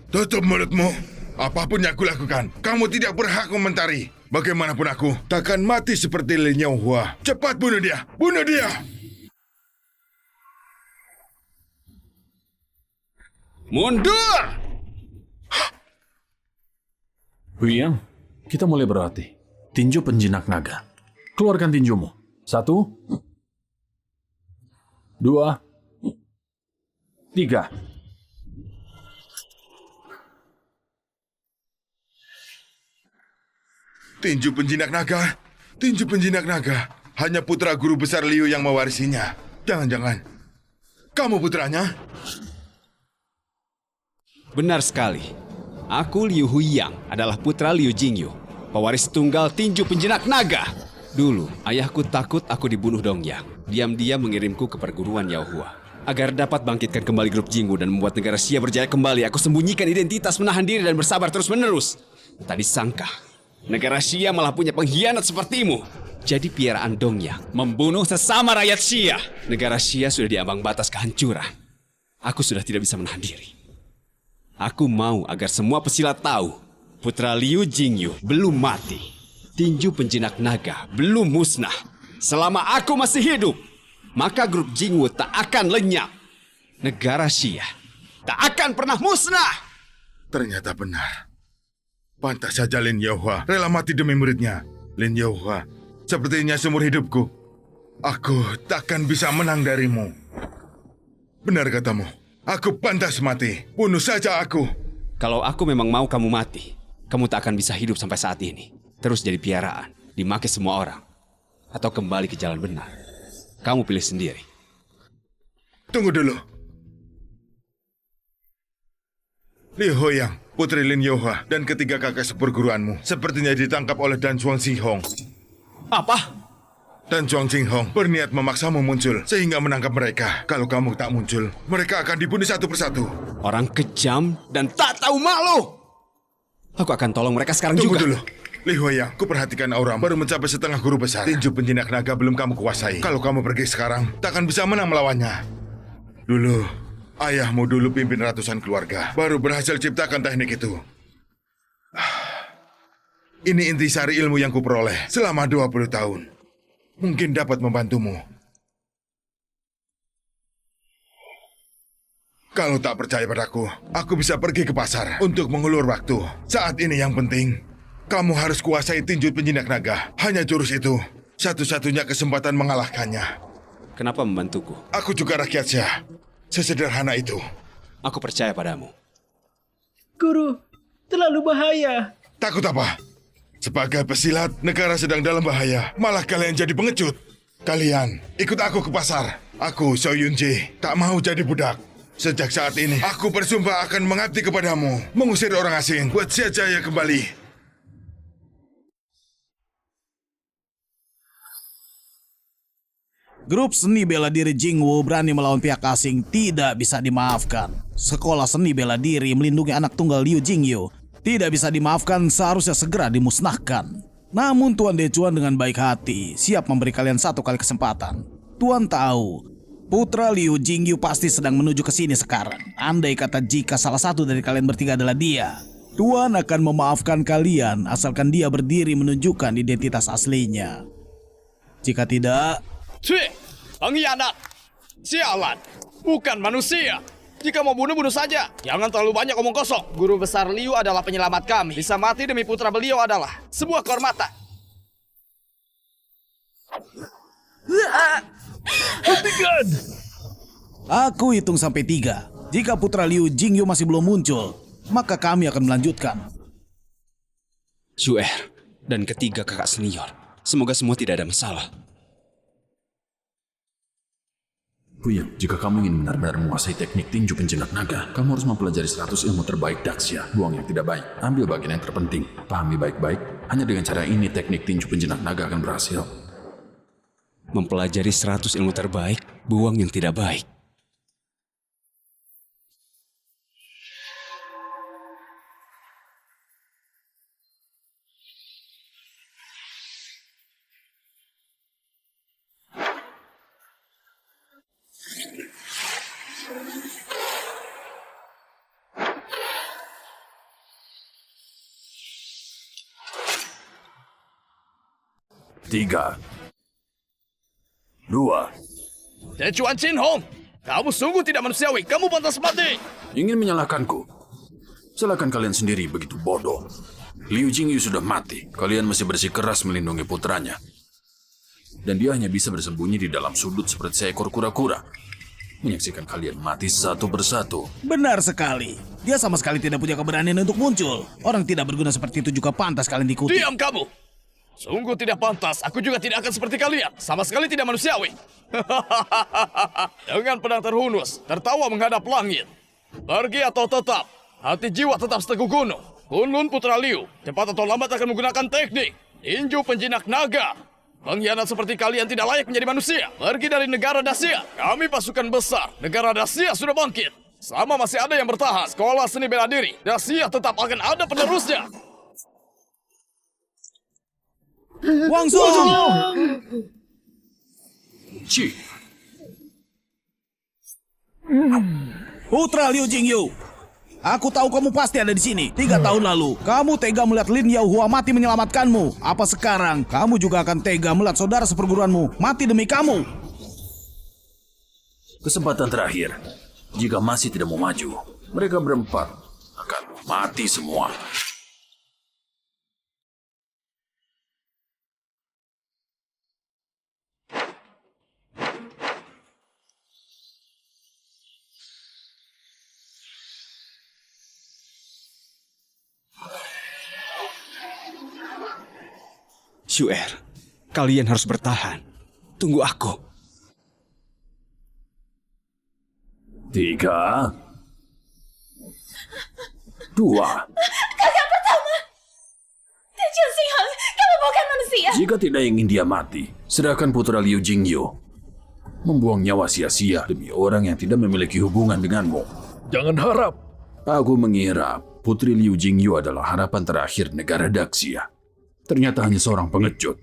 Tutup mulutmu. Apapun yang aku lakukan, kamu tidak berhak komentari. Bagaimanapun aku, takkan mati seperti Lin Yohua. Cepat bunuh dia! Bunuh dia! Mundur! Huyang, kita mulai berlatih. Tinju penjinak naga. Keluarkan tinjumu. 1, 2, 3. Tinju penjinak naga. Tinju penjinak naga. Hanya putra guru besar Liu yang mewarisinya. Jangan-jangan kamu putranya? Benar sekali. Aku Liu Huiyang adalah putra Liu Jingyu, pewaris tunggal tinju penjinak naga. Dulu, ayahku takut aku dibunuh Dongyang. Diam-diam mengirimku ke perguruan Yaohua. Agar dapat bangkitkan kembali grup Jingwu dan membuat negara Xia berjaya kembali, aku sembunyikan identitas, menahan diri dan bersabar terus-menerus. Tak disangka, negara Xia malah punya pengkhianat sepertimu. Jadi piaraan Dongyang membunuh sesama rakyat Xia. Negara Xia sudah diambang batas kehancuran. Aku sudah tidak bisa menahan diri. Aku mau agar semua pesilat tahu, putra Liu Jingyu belum mati. Tinju penjinak naga belum musnah. Selama aku masih hidup, maka grup Jingwu tak akan lenyap. Negara Xia tak akan pernah musnah. Ternyata benar. Pantas saja Lin Yohua rela mati demi muridnya. Lin Yohua, sepertinya seumur hidupku, aku takkan bisa menang darimu. Benar katamu. Aku pantas mati. Bunuh saja aku. Kalau aku memang mau kamu mati, kamu tak akan bisa hidup sampai saat ini. Terus jadi piaraan, dimaki semua orang. Atau kembali ke jalan benar. Kamu pilih sendiri. Tunggu dulu. Liu Huiyang, putri Lin Yohua, dan ketiga kakak seperguruanmu sepertinya ditangkap oleh Dan Chuang Xinghong. Apa? Dan Chuang Xinghong berniat memaksamu muncul sehingga menangkap mereka. Kalau kamu tak muncul, mereka akan dibunuh satu persatu. Orang kejam dan tak tahu malu. Aku akan tolong mereka sekarang Tunggu juga. dulu. Li Huiyang, ku perhatikan auramu baru mencapai setengah guru besar. Tinju penjinak naga belum kamu kuasai. Kalau kamu pergi sekarang, takkan bisa menang melawannya. Dulu, ayahmu dulu pimpin ratusan keluarga, baru berhasil ciptakan teknik itu. Ini intisari ilmu yang kuperoleh selama 20 tahun. Mungkin dapat membantumu. Kalau tak percaya padaku, aku bisa pergi ke pasar untuk mengulur waktu. Saat ini yang penting, kamu harus kuasai tinju penjinak naga. Hanya jurus itu, satu-satunya kesempatan mengalahkannya. Kenapa membantuku? Aku juga rakyat Xia. Sesederhana itu. Aku percaya padamu. Guru, terlalu bahaya. Takut apa? Sebagai pesilat, negara sedang dalam bahaya. Malah kalian jadi pengecut. Kalian, ikut aku ke pasar. Aku, Xiao Yunji, tak mau jadi budak. Sejak saat ini, aku bersumpah akan mengabdi kepadamu. Mengusir orang asing, buat Xia Jaya kembali. Grup seni bela diri Jingwu berani melawan pihak asing tidak bisa dimaafkan. Sekolah seni bela diri melindungi anak tunggal Liu Jingyu tidak bisa dimaafkan, seharusnya segera dimusnahkan. Namun Tuan Dechuan dengan baik hati siap memberi kalian satu kali kesempatan. Tuan tahu, putra Liu Jingyu pasti sedang menuju ke sini sekarang. Andai kata jika salah satu dari kalian bertiga adalah dia, Tuan akan memaafkan kalian asalkan dia berdiri menunjukkan identitas aslinya. Jika tidak, Cih, pengkhianat. Sialan, bukan manusia. Jika mau bunuh, bunuh saja. Jangan terlalu banyak omong kosong. Guru besar Liu adalah penyelamat kami. Bisa mati demi putra beliau adalah sebuah kehormatan. Hentikan! Aku hitung sampai 3. Jika putra Liu Jingyu masih belum muncul, maka kami akan melanjutkan. Shu'er dan ketiga kakak senior. Semoga semua tidak ada masalah. Huyan, jika kamu ingin benar-benar menguasai teknik tinju penjinak naga, kamu harus mempelajari 100 ilmu terbaik Daxia. Buang yang tidak baik, ambil bagian yang terpenting. Pahami baik-baik, hanya dengan cara ini teknik tinju penjinak naga akan berhasil. Mempelajari 100 ilmu terbaik, buang yang tidak baik. Tiga, 2. Tecuan Chin Hong, kamu sungguh tidak manusiawi. Kamu pantas mati. Ingin menyalahkanku? Salahkan kalian sendiri, begitu bodoh. Liu Jingyu sudah mati. Kalian masih bersikeras melindungi putranya. Dan dia hanya bisa bersembunyi di dalam sudut seperti seekor kura-kura. Menyaksikan kalian mati satu persatu. Benar sekali. Dia sama sekali tidak punya keberanian untuk muncul. Orang tidak berguna seperti itu juga pantas kalian diikuti. Diam kamu. Sungguh tidak pantas. Aku juga tidak akan seperti kalian. Sama sekali tidak manusiawi. Dengan pedang terhunus, tertawa menghadap langit. Pergi atau tetap. Hati jiwa tetap seteguh gunung. Kunlun putra Liu, cepat atau lambat akan menggunakan teknik tinju penjinak naga. Pengkhianat seperti kalian tidak layak menjadi manusia. Pergi dari negara Dacia. Kami pasukan besar. Negara Dacia sudah bangkit. Selama masih ada yang bertahan, sekolah seni bela diri Dacia tetap akan ada penerusnya. Wang Song! Ci, Putra Liu Jingyu, aku tahu kamu pasti ada di sini. 3 tahun lalu, kamu tega melihat Lin Yaohua mati menyelamatkanmu. Apa sekarang kamu juga akan tega melihat saudara seperguruanmu mati demi kamu? kesempatan terakhir. Jika masih tidak mau maju, mereka berempat akan mati semua. Shu'er, kalian harus bertahan. Tunggu aku. 3, 2. Kakak pertama! Tejun Singhang, kamu bukan manusia! Jika tidak ingin dia mati, serahkan putra Liu Jingyu. Membuang nyawa sia-sia demi orang yang tidak memiliki hubungan denganmu. Jangan harap. Aku mengira putri Liu Jingyu adalah harapan terakhir negara Daxia. Ternyata hanya seorang pengecut.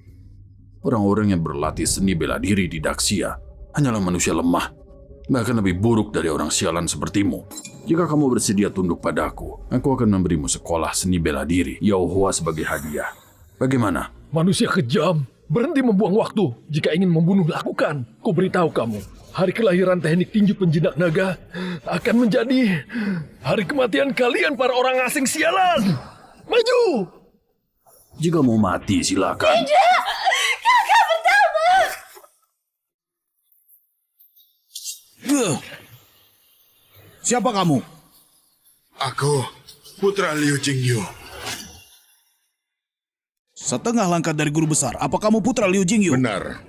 Orang-orang yang berlatih seni bela diri di Daxia hanyalah manusia lemah, bahkan lebih buruk dari orang sialan sepertimu. Jika kamu bersedia tunduk padaku, aku akan memberimu sekolah seni bela diri Yaohua sebagai hadiah. Bagaimana? Manusia kejam. Berhenti membuang waktu. Jika ingin membunuh, lakukan. Ku beritahu kamu, hari kelahiran teknik tinju penjinak naga akan menjadi hari kematian kalian para orang asing sialan. Maju! Jika mau mati, silakan. Tidak! Kakak pertama! Siapa kamu? Aku, putra Liu Jingyu. Setengah langkah dari guru besar. Apa kamu putra Liu Jingyu? Benar.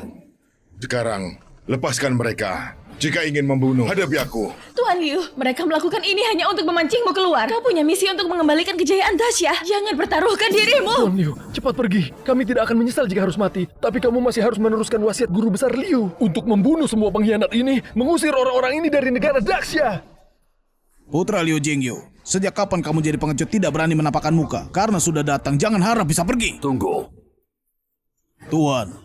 Sekarang, lepaskan mereka. Jika ingin membunuh, hadapi aku. Tuan Liu, mereka melakukan ini hanya untuk memancingmu keluar. Kau punya misi untuk mengembalikan kejayaan Dacia. Jangan pertaruhkan dirimu. Tuan Liu, cepat pergi. Kami tidak akan menyesal jika harus mati. Tapi kamu masih harus meneruskan wasiat guru besar Liu untuk membunuh semua pengkhianat ini, mengusir orang-orang ini dari negara Daxia. Putra Liu Jingyu, sejak kapan kamu jadi pengecut tidak berani menampakkan muka? Karena sudah datang, jangan harap bisa pergi. Tunggu. Tuan.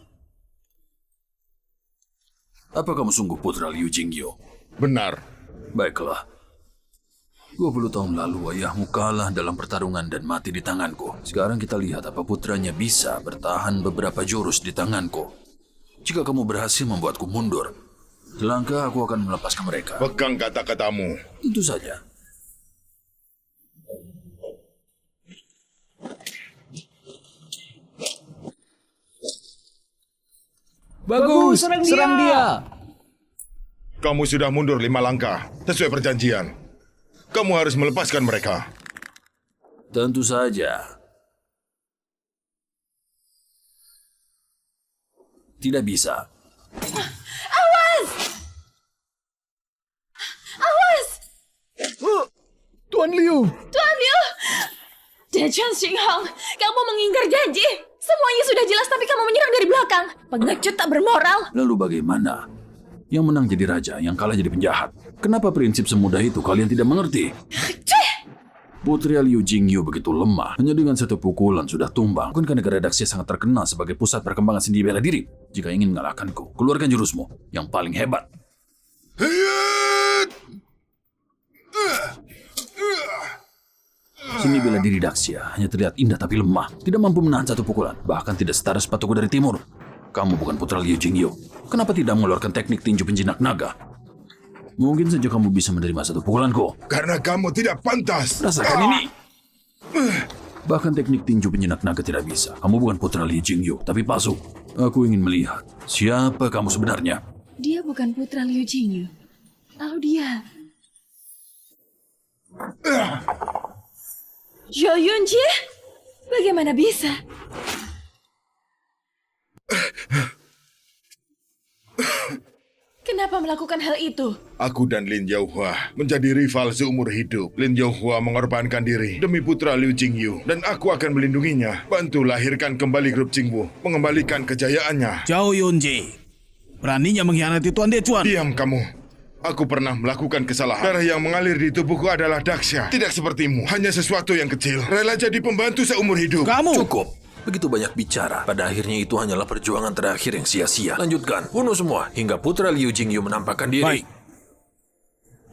Apa kamu sungguh putra Liu Jingyu? Benar. Baiklah. 20 tahun lalu ayahmu kalah dalam pertarungan dan mati di tanganku. Sekarang kita lihat apa putranya bisa bertahan beberapa jurus di tanganku. Jika kamu berhasil membuatku mundur, selangkah aku akan melepaskan mereka. Pegang kata-katamu. Tentu saja. Bagus, serang dia. Kamu sudah mundur 5 langkah, sesuai perjanjian. Kamu harus melepaskan mereka. Tentu saja. Tidak bisa. Awas! Tuan Liu! Tuan Liu! Dechen Xinghong, kamu mengingkar janji. Semuanya sudah jelas tapi kamu menyerang dari belakang. Pengecut tak bermoral. Lalu bagaimana? Yang menang jadi raja, yang kalah jadi penjahat. Kenapa prinsip semudah itu kalian tidak mengerti? Putri Liu Jingyu begitu lemah, hanya dengan satu pukulan sudah tumbang. Bukankah negara Daxia sangat terkenal sebagai pusat perkembangan seni bela diri? Jika ingin mengalahkanku, keluarkan jurusmu yang paling hebat. Seni bela diri Daxia hanya terlihat indah tapi lemah, tidak mampu menahan satu pukulan, bahkan tidak setara sepatuku dari timur. Kamu bukan putra Liu Jingyu. Kenapa tidak mengeluarkan teknik tinju penjinak naga? Mungkin saja kamu bisa menerima satu pukulanku. Karena kamu tidak pantas. Rasakan ini. Bahkan teknik tinju penjinak naga tidak bisa. Kamu bukan putra Liu Jingyu, tapi palsu. Aku ingin melihat siapa kamu sebenarnya. Dia bukan putra Liu Jingyu. Lalu dia... Zhou Yunjie? Bagaimana bisa? Kenapa melakukan hal itu? Aku dan Lin Yaohua menjadi rival seumur hidup. Lin Yaohua mengorbankan diri demi putra Liu Jingyu. Dan aku akan melindunginya. Bantu lahirkan kembali grup Jingwu. Mengembalikan kejayaannya. Zhou Yunji, beraninya mengkhianati Tuan Dechuan. Diam kamu. Aku pernah melakukan kesalahan. Darah yang mengalir di tubuhku adalah Daxia. Tidak sepertimu. Hanya sesuatu yang kecil. Rela jadi pembantu seumur hidup. Kamu! Cukup. Begitu banyak bicara. Pada akhirnya itu hanyalah perjuangan terakhir yang sia-sia. Lanjutkan. Bunuh semua. Hingga putra Liu Jingyu menampakkan diri. Baik.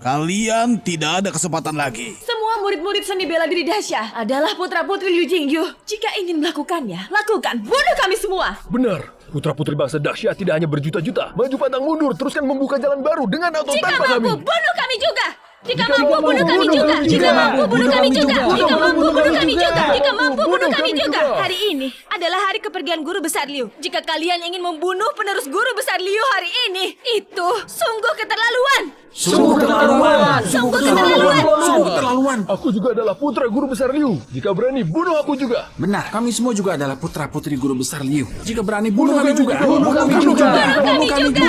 Kalian tidak ada kesempatan lagi. Semua murid-murid seni bela diri dahsyat adalah putra-putri Liu Jingyu. Jika ingin melakukannya, lakukan. Bunuh kami semua. Benar. Putra-putri bangsa dahsyat tidak hanya berjuta-juta. Maju pantang mundur, teruskan membuka jalan baru dengan atau Jika tanpa kami. mampu, bunuh kami juga. Jika mampu, bunuh kami juga. Jika mampu, bunuh kami juga. Jika mampu, bunuh kami juga. Jika mampu, bunuh kami juga. Hari ini adalah hari kepergian guru besar Liu. Jika kalian ingin membunuh penerus guru besar Liu hari ini, itu sungguh keterlaluan. Sungguh keterlaluan. Sungguh keterlaluan. Sungguh keterlaluan. Aku juga adalah putra guru besar Liu. Jika berani, bunuh aku juga. Benar, kami semua juga adalah putra-putri guru besar Liu. Jika berani, bunuh kami juga. Bunuh kami juga. Bunuh kami juga.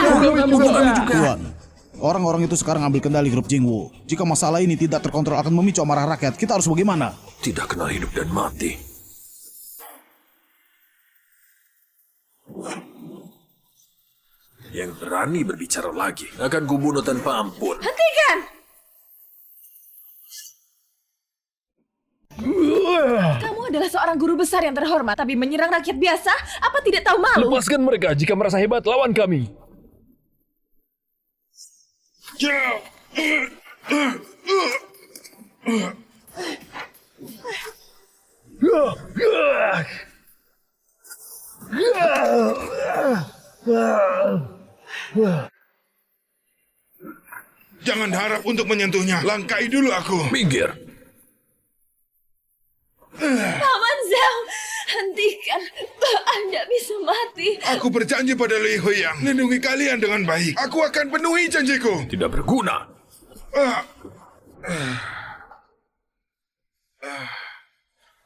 Bunuh kami juga. Tuan, orang-orang itu sekarang ambil kendali grup Jingwu. Jika masalah ini tidak terkontrol akan memicu amarah rakyat. Kita harus bagaimana? Tidak kenal hidup dan mati. Yang berani berbicara lagi akan kubunuh tanpa ampun. Hentikan! Kamu adalah seorang guru besar yang terhormat, tapi menyerang rakyat biasa? Apa tidak tahu malu? Lepaskan mereka jika merasa hebat lawan kami. Jangan harap untuk menyentuhnya. Langkai dulu aku. Minggir. Paman Zhao, hentikan. Anda bisa mati. Aku berjanji pada Li Huiyang. Lindungi kalian dengan baik. Aku akan penuhi janjiku. Tidak berguna.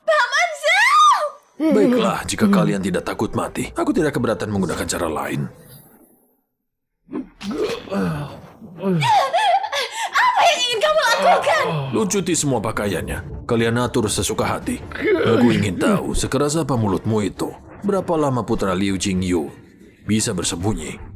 Paman Zhao! Baiklah, jika kalian tidak takut mati, aku tidak keberatan menggunakan cara lain. Apa yang ingin kamu lakukan? Lucuti semua pakaiannya. Kalian atur sesuka hati. Aku ingin tahu sekeras apa mulutmu itu. Berapa lama putra Liu Jingyu bisa bersembunyi?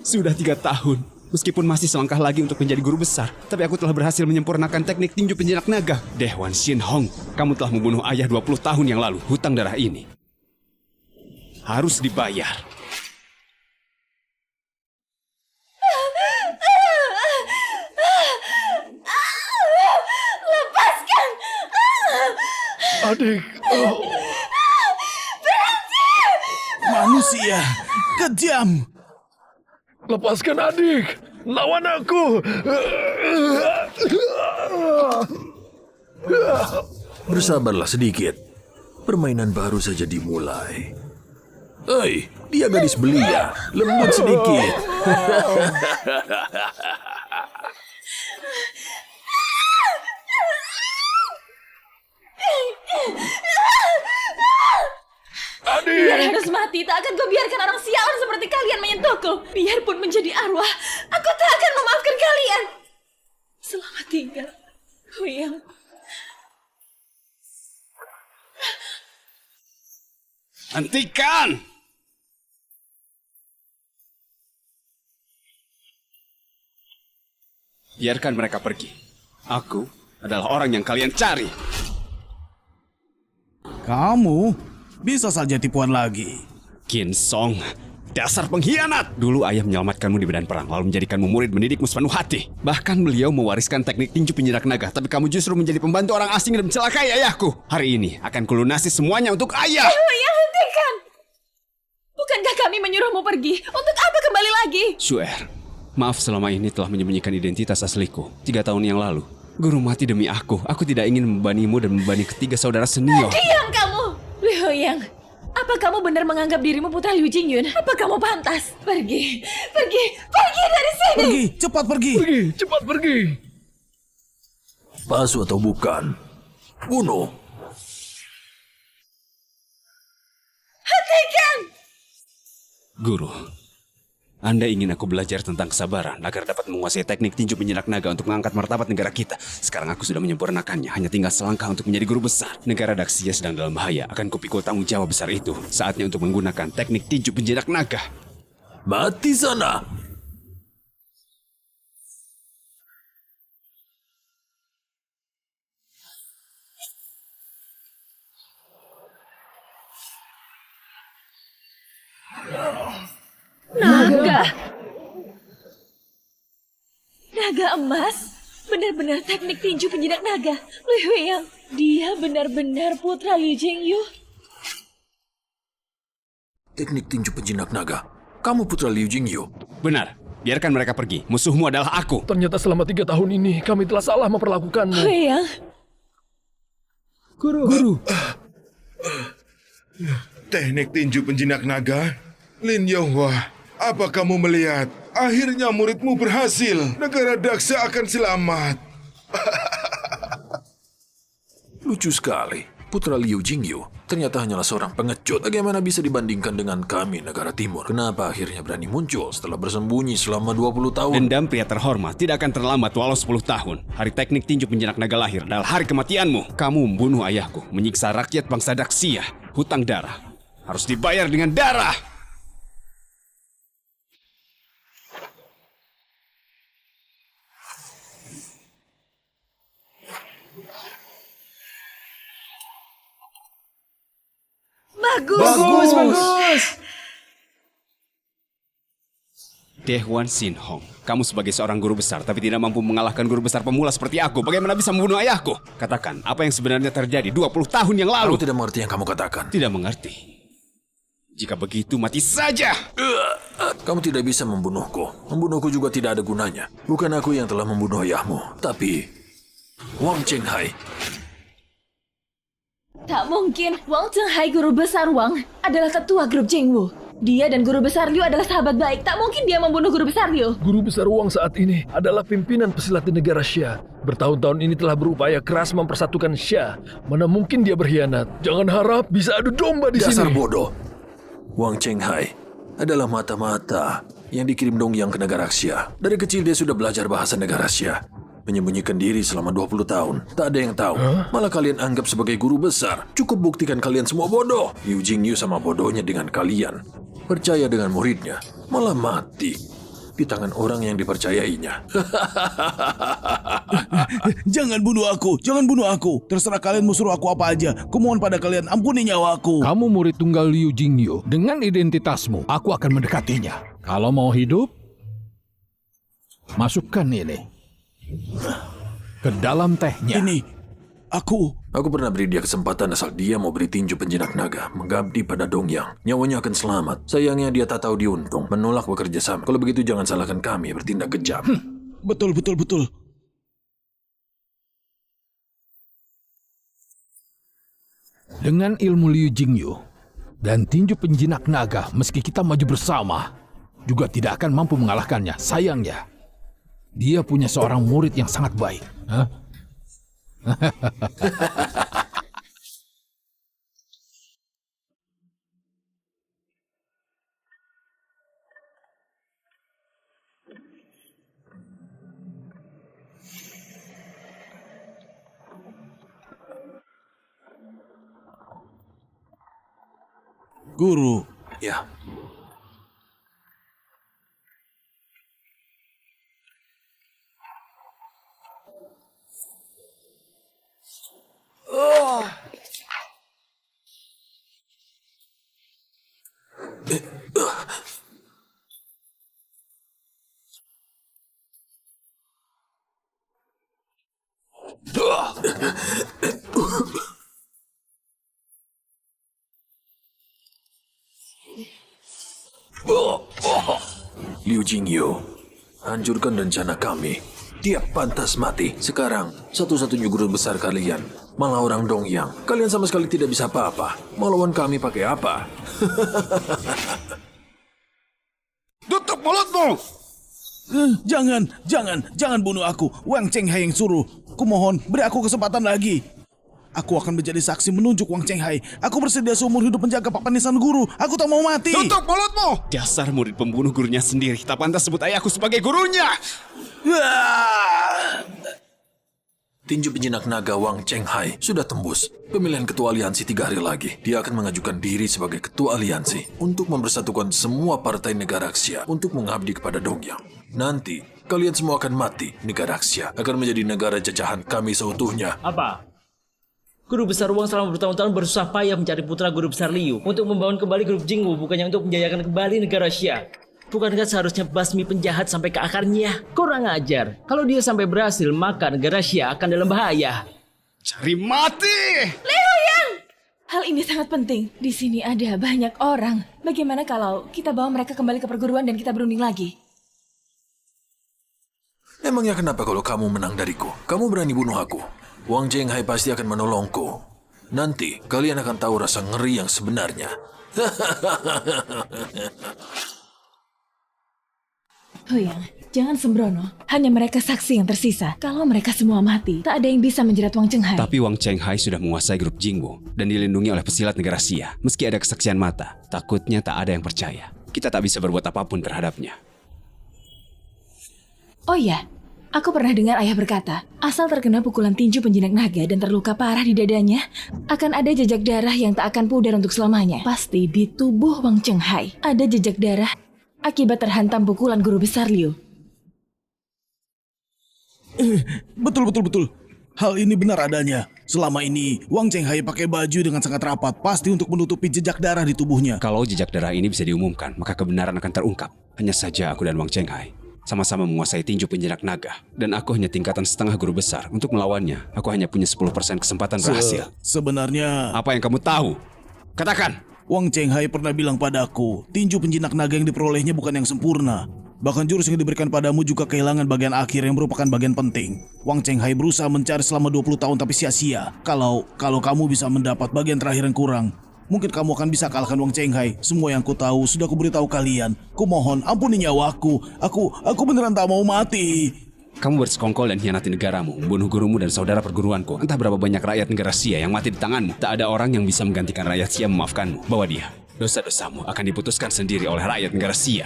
Sudah 3 tahun. Meskipun masih selangkah lagi untuk menjadi guru besar, tapi aku telah berhasil menyempurnakan teknik tinju penjinak naga. Dewan Xinhong, kamu telah membunuh ayah 20 tahun yang lalu. Hutang darah ini harus dibayar. Lepaskan! Adik. Manusia kejam. Lepaskan adik. Lawan aku. Bersabarlah sedikit. Permainan baru saja dimulai. Hei, dia gadis belia. Lembut sedikit. Dia harus mati. Tak akan kubiarkan orang sialan seperti kalian menyentuhku. Biarpun menjadi arwah, aku tak akan memaafkan kalian. Selamat tinggal, Huyang. Hentikan! Biarkan mereka pergi. Aku adalah orang yang kalian cari. Kamu bisa saja tipuan lagi. Qin Song, dasar pengkhianat! Dulu ayah menyelamatkanmu di medan perang, lalu menjadikanmu murid mendidikmu sepenuh hati. Bahkan beliau mewariskan teknik tinju penjinak naga, tapi kamu justru menjadi pembantu orang asing dan mencelakai ayahku. Hari ini akan kulunasi semuanya untuk ayah. Huyang, hentikan! Bukankah kami menyuruhmu pergi? Untuk apa kembali lagi? Shu'er, maaf selama ini telah menyembunyikan identitas asliku. 3 tahun yang lalu, guru mati demi aku. Aku tidak ingin membebanimu dan membebani ketiga saudara senior. Diam kamu! Huyang, apa kamu benar menganggap dirimu putra Liu Jingyun? Apa kamu pantas? Pergi dari sini! Pergi, cepat pergi! Cepat pergi! Palsu atau bukan? Bunuh. Hentikan! Guru, Anda ingin aku belajar tentang kesabaran agar dapat menguasai teknik tinju penjinak naga untuk mengangkat martabat negara kita. Sekarang aku sudah menyempurnakannya, hanya tinggal selangkah untuk menjadi guru besar. Negara Daxia sedang dalam bahaya, akan kupikul tanggung jawab besar itu. Saatnya untuk menggunakan teknik tinju penjinak naga. Mati sana! Naga emas? Benar-benar teknik tinju penjinak naga. Liu Huyang, dia benar-benar putra Liu Jingyu. Teknik tinju penjinak naga. Kamu putra Liu Jingyu. Benar, biarkan mereka pergi. Musuhmu adalah aku. Ternyata selama 3 tahun ini kami telah salah memperlakukanmu. Huyang. Guru. Teknik tinju penjinak naga? Lin Yonghua, apa kamu melihat? Akhirnya muridmu berhasil. Negara Daxia akan selamat. Lucu sekali. Putra Liu Jingyu ternyata hanyalah seorang pengecut. Bagaimana bisa dibandingkan dengan kami, negara timur? Kenapa akhirnya berani muncul setelah bersembunyi selama 20 tahun? Dendam pria terhormat tidak akan terlambat walau 10 tahun. Hari teknik tinju penjinak naga lahir adalah hari kematianmu. Kamu membunuh ayahku, menyiksa rakyat bangsa Daxia. Hutang darah harus dibayar dengan darah. Bagus. Daehwan Shin Hong, kamu sebagai seorang guru besar tapi tidak mampu mengalahkan guru besar pemula seperti aku. Bagaimana bisa membunuh ayahku? Katakan, apa yang sebenarnya terjadi 20 tahun yang lalu? Aku tidak mengerti yang kamu katakan. Tidak mengerti. Jika begitu, mati saja. Kamu tidak bisa membunuhku. Membunuhku juga tidak ada gunanya. Bukan aku yang telah membunuh ayahmu, tapi Wang Chenghai. Tak mungkin. Wang Chenghai, guru besar Wang, adalah ketua grup Jingwu. Dia dan guru besar Liu adalah sahabat baik. Tak mungkin dia membunuh guru besar Liu. Guru besar Wang saat ini adalah pimpinan pesilat di negara Xia. Bertahun-tahun ini telah berupaya keras mempersatukan Xia. Mana mungkin dia berkhianat? Jangan harap bisa adu domba di sini. Dasar bodoh. Wang Chenghai adalah mata-mata yang dikirim Dongyang ke negara Xia. Dari kecil dia sudah belajar bahasa negara Xia. Menyembunyikan diri selama 20 tahun. Tak ada yang tahu. Malah kalian anggap sebagai guru besar. Cukup buktikan kalian semua bodoh. Liu Jingyu sama bodohnya dengan kalian. Percaya dengan muridnya, malah mati di tangan orang yang dipercayainya. Jangan bunuh aku. Terserah kalian mau suruh aku apa aja. Kumohon pada kalian, ampuni nyawaku. Kamu murid tunggal Liu Jingyu. Dengan identitasmu, aku akan mendekatinya. Kalau mau hidup, masukkan ini ke dalam tehnya. Aku pernah beri dia kesempatan asal dia mau beri tinju penjinak naga mengabdi pada Dongyang. Nyawanya akan selamat. Sayangnya dia tak tahu diuntung, menolak bekerja sama. Kalau begitu jangan salahkan kami bertindak kejam. Betul. Dengan ilmu Liu Jingyu dan tinju penjinak naga, meski kita maju bersama, juga tidak akan mampu mengalahkannya. Sayangnya, dia punya seorang murid yang sangat baik. Hah? Guru. Ya. Liu Jingyu, hancurkan rencana kami. Dia pantas mati. Sekarang, satu-satunya guru besar kalian malah orang Dongyang. Kalian sama sekali tidak bisa apa-apa. Mau lawan kami pakai apa? Tutup mulutmu! Jangan bunuh aku. Wang Chenghai yang suruh. Kumohon, beri aku kesempatan lagi. Aku akan menjadi saksi menunjuk Wang Chenghai. Aku bersedia seumur hidup menjaga papan nisan guru. Aku tak mau mati. Tutup mulutmu! Dasar murid pembunuh gurunya sendiri. Tak pantas sebut ayahku sebagai gurunya. Tinju penjinak naga Wang Chenghai sudah tembus. Pemilihan ketua aliansi 3 hari lagi. Dia akan mengajukan diri sebagai ketua aliansi untuk mempersatukan semua partai Negaraxia untuk mengabdi kepada Dongyang. Nanti, kalian semua akan mati. Negaraxia akan menjadi negara jajahan kami seutuhnya. Apa? Guru besar Wang selama bertahun-tahun bersusah payah mencari putra guru besar Liu untuk membangun kembali grup Jingwu, bukannya untuk menjayakan kembali negara Xia. Bukankah seharusnya basmi penjahat sampai ke akarnya? Kurang ajar. Kalau dia sampai berhasil, maka negara Xia akan dalam bahaya. Cari mati! Liu Yang! Hal ini sangat penting. Di sini ada banyak orang. Bagaimana kalau kita bawa mereka kembali ke perguruan dan kita berunding lagi? Emangnya kenapa kalau kamu menang dariku? Kamu berani bunuh aku? Wang Chenghai pasti akan menolongku. Nanti kalian akan tahu rasa ngeri yang sebenarnya. Huyang, jangan sembrono. Hanya mereka saksi yang tersisa. Kalau mereka semua mati, tak ada yang bisa menjerat Wang Chenghai. Tapi Wang Chenghai sudah menguasai grup Jingwu dan dilindungi oleh pesilat negara Xia. Meski ada kesaksian mata, takutnya tak ada yang percaya. Kita tak bisa berbuat apapun terhadapnya. Oh iya, aku pernah dengar ayah berkata, asal terkena pukulan tinju penjinak naga dan terluka parah di dadanya, akan ada jejak darah yang tak akan pudar untuk selamanya. Pasti di tubuh Wang Chenghai ada jejak darah akibat terhantam pukulan guru besar Liu. Betul. Hal ini benar adanya. Selama ini, Wang Chenghai pakai baju dengan sangat rapat, pasti untuk menutupi jejak darah di tubuhnya. Kalau jejak darah ini bisa diumumkan, maka kebenaran akan terungkap. Hanya saja aku dan Wang Chenghai sama-sama menguasai tinju penjinak naga. Dan aku hanya tingkatan setengah guru besar. Untuk melawannya, aku hanya punya 10% kesempatan berhasil. Sebenarnya... Apa yang kamu tahu? Katakan! Wang Chenghai pernah bilang padaku, tinju penjinak naga yang diperolehnya bukan yang sempurna. Bahkan jurus yang diberikan padamu juga kehilangan bagian akhir yang merupakan bagian penting. Wang Chenghai berusaha mencari selama 20 tahun tapi sia-sia. Kalau kamu bisa mendapat bagian terakhir yang kurang, mungkin kamu akan bisa kalahkan Wang Chenghai. Semua yang ku tahu sudah ku beritahu kalian. Kumohon ampuni nyawaku. Aku beneran tak mau mati. Kamu bersekongkol dan hianati negaramu, membunuh gurumu dan saudara perguruanku. Entah berapa banyak rakyat negara Xia yang mati di tanganmu. Tak ada orang yang bisa menggantikan rakyat Xia memaafkanmu. Bawa dia. Dosa-dosamu akan diputuskan sendiri oleh rakyat negara Xia.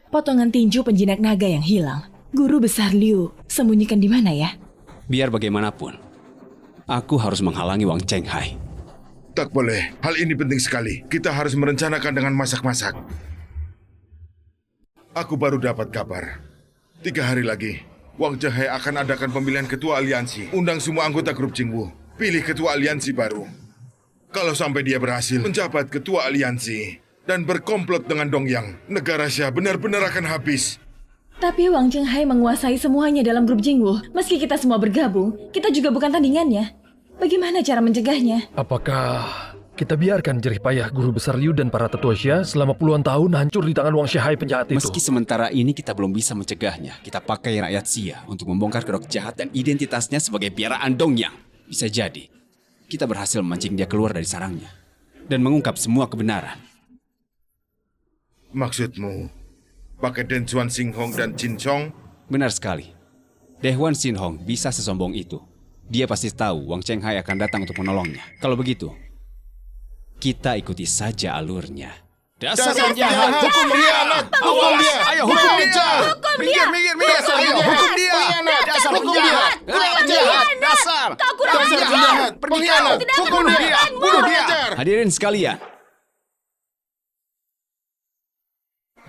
Potongan tinju penjinak naga yang hilang. Guru besar Liu sembunyikan di mana ya? Biar bagaimanapun, aku harus menghalangi Wang Chenghai. Tak boleh. Hal ini penting sekali. Kita harus merencanakan dengan masak-masak. Aku baru dapat kabar. 3 hari lagi, Wang Chenghai akan adakan pemilihan ketua aliansi. Undang semua anggota grup Jingwu. Pilih ketua aliansi baru. Kalau sampai dia berhasil menjabat ketua aliansi dan berkomplot dengan Dongyang, negara Xia benar-benar akan habis. Tapi Wang Chenghai menguasai semuanya dalam grup Jingwu. Meski kita semua bergabung, kita juga bukan tandingannya. Bagaimana cara mencegahnya? Apakah kita biarkan jerih payah guru besar Liu dan para tetua Xia selama puluhan tahun hancur di tangan Wang Shihai penjahat itu? Meski sementara ini kita belum bisa mencegahnya, kita pakai rakyat Xia untuk membongkar kedok jahat dan identitasnya sebagai piaraan Dongyang. Bisa jadi, kita berhasil memancing dia keluar dari sarangnya dan mengungkap semua kebenaran. Maksudmu, pakai Den Juan Xinghong dan Jin Chong? Benar sekali. Dehuan Xinhong bisa sesombong itu. Dia pasti tahu Wang Chenghai akan datang untuk menolongnya. Kalau begitu, kita ikuti saja alurnya. Dasar penjahat! Hukum dia, anak! Hukum dia! Ayo hukum dia! Minggir! Ayo hukum dia! Dasar penjahat! Dasar! Kau kurang ajar! Pengkhianat! Hukum dia! Bunuh dia! Hadirin sekalian,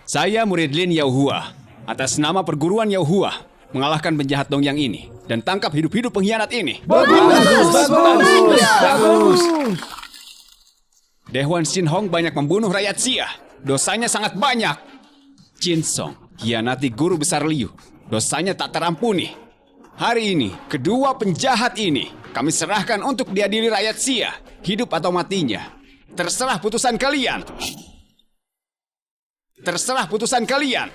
saya murid Lin Yaohua. Atas nama perguruan Yaohua, mengalahkan penjahat Dongyang ini dan tangkap hidup-hidup pengkhianat ini. Bagus! Dehuan Xinhong banyak membunuh rakyat Xia. Dosanya sangat banyak. Jin Song hianati guru besar Liu. Dosanya tak terampuni. Hari ini, kedua penjahat ini kami serahkan untuk diadili rakyat Xia. Hidup atau matinya. Terserah putusan kalian. Terserah putusan kalian.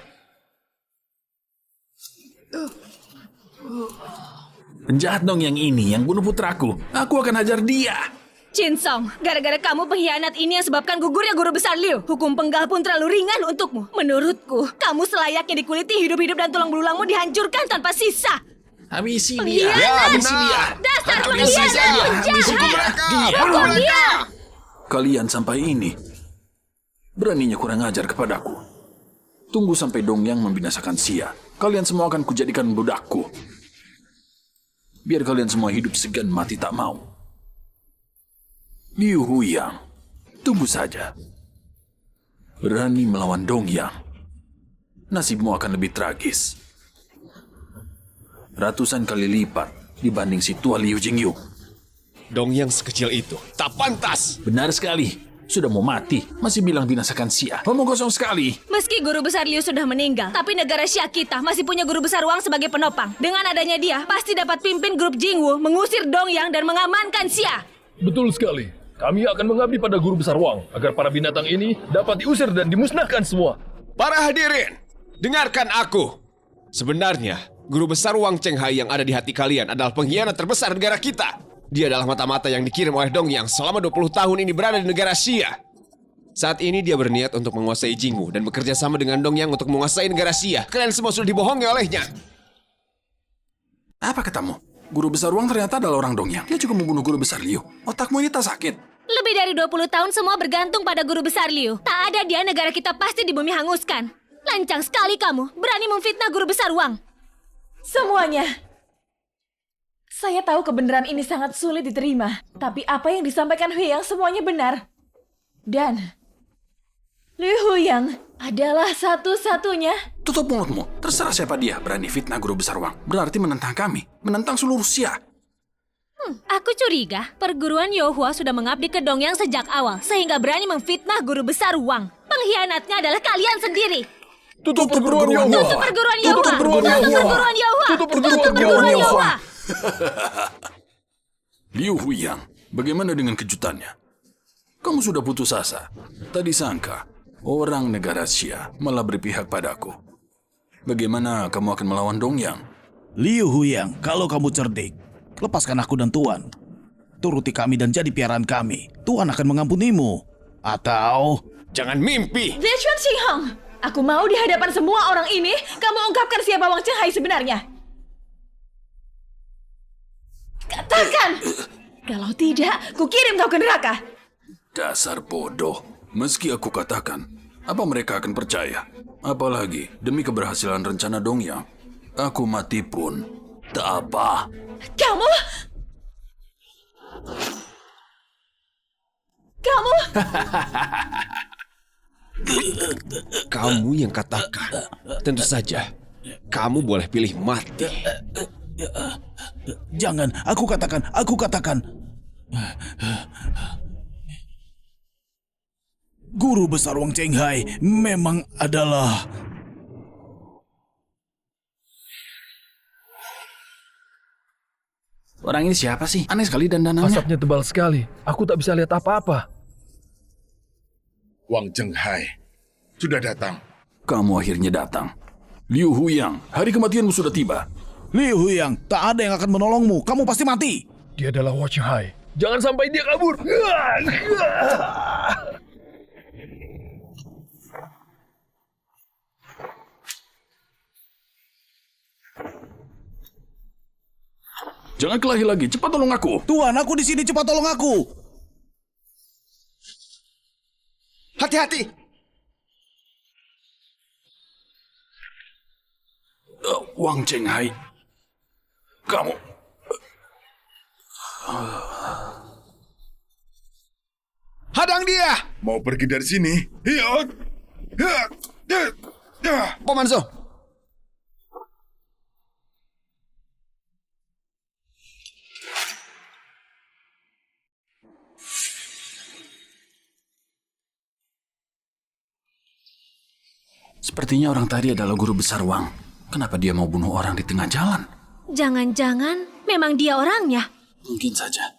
Penjahat Dongyang ini yang bunuh putraku. Aku akan hajar dia. Jin Song, gara-gara kamu pengkhianat ini yang sebabkan gugurnya guru besar Liu. Hukum penggal pun terlalu ringan untukmu. Menurutku, kamu selayaknya dikuliti hidup-hidup dan tulang belulangmu dihancurkan tanpa sisa. Habisi dia. Habisi dia. Dasar pengkhianat! Hukum dia! Kalian sampai ini beraninya kurang ajar kepadaku. Tunggu sampai Dongyang membinasakan Xia. Kalian semua akan kujadikan budakku. Biar kalian semua hidup segan mati tak mau. Liu Huyang, tunggu saja. Berani melawan Dongyang, nasibmu akan lebih tragis. Ratusan kali lipat dibanding si tua Liu Jingyu. Dongyang sekecil itu tak pantas. Benar sekali. Sudah mau mati, masih bilang binasakan Xia. Ngomong kosong sekali. Meski guru besar Liu sudah meninggal, tapi negara Xia kita masih punya guru besar Wang sebagai penopang. Dengan adanya dia, pasti dapat pimpin grup Jingwu, mengusir Dongyang dan mengamankan Xia. Betul sekali. Kami akan mengabdi pada guru besar Wang agar para binatang ini dapat diusir dan dimusnahkan semua. Para hadirin, dengarkan aku. Sebenarnya, guru besar Wang Chenghai yang ada di hati kalian adalah pengkhianat terbesar negara kita. Dia adalah mata-mata yang dikirim oleh Dongyang selama 20 tahun ini berada di negara Xia. Saat ini dia berniat untuk menguasai Jingwu dan bekerja sama dengan Dongyang untuk menguasai negara Xia. Kalian semua sudah dibohongi olehnya. Apa katamu? Guru besar Wang ternyata adalah orang Dongyang. Dia juga membunuh guru besar Liu. Otakmu ini tak sakit. Lebih dari 20 tahun semua bergantung pada guru besar Liu. Tak ada dia, negara kita pasti di bumi hanguskan. Lancang sekali kamu, berani memfitnah guru besar Wang. Semuanya. Saya tahu kebenaran ini sangat sulit diterima. Tapi apa yang disampaikan Huyang semuanya benar. Dan Liu Huyang adalah satu-satunya. Tutup mulutmu. Terserah siapa dia berani fitnah guru besar Wang. Berarti menentang kami. Menentang seluruh Xia. Aku curiga perguruan Yaohua sudah mengabdi ke Dongyang sejak awal. Sehingga berani memfitnah guru besar Wang. Pengkhianatnya adalah kalian sendiri. Tutup perguruan Yaohua! Tutup perguruan Yaohua! Tutup perguruan Yaohua! Tutup perguruan Yaohua! Liu Huyang, bagaimana dengan kejutannya? Kamu sudah putus asa. Tadi sangka orang negara Xia malah berpihak padaku. Bagaimana kamu akan melawan Dongyang? Liu Huyang, kalau kamu cerdik, lepaskan aku dan Tuan. Turuti kami dan jadi piaraan kami. Tuan akan mengampunimu. Atau... Jangan mimpi! Dechuan Xinghong, aku mau di hadapan semua orang ini, kamu ungkapkan siapa Wang Chenghai sebenarnya. Katakan! Kalau tidak, ku kirim kau ke neraka. Dasar bodoh. Meski aku katakan, apa mereka akan percaya? Apalagi demi keberhasilan rencana Dongyang, aku mati pun tak apa. Kamu? Kamu yang katakan. Tentu saja, kamu boleh pilih mati. Jangan, aku katakan. Guru besar Wang Chenghai memang adalah Orang ini siapa sih? Aneh sekali dandanannya. Asapnya tebal sekali. Aku tak bisa lihat apa-apa. Wang Chenghai sudah datang. Kamu akhirnya datang. Liu Huyang, hari kematianmu sudah tiba. Liu Huyang, tak ada yang akan menolongmu. Kamu pasti mati. Dia adalah Wang Chenghai. Jangan sampai dia kabur. Jangan kelahi lagi, cepat tolong aku. Tuan, aku di sini, cepat tolong aku. Hati-hati. Wang Chenghai, kamu... Hadang dia. Mau pergi dari sini? Paman So. Sepertinya orang tadi adalah guru besar Wang. Kenapa dia mau bunuh orang di tengah jalan? Jangan-jangan memang dia orangnya. Mungkin saja.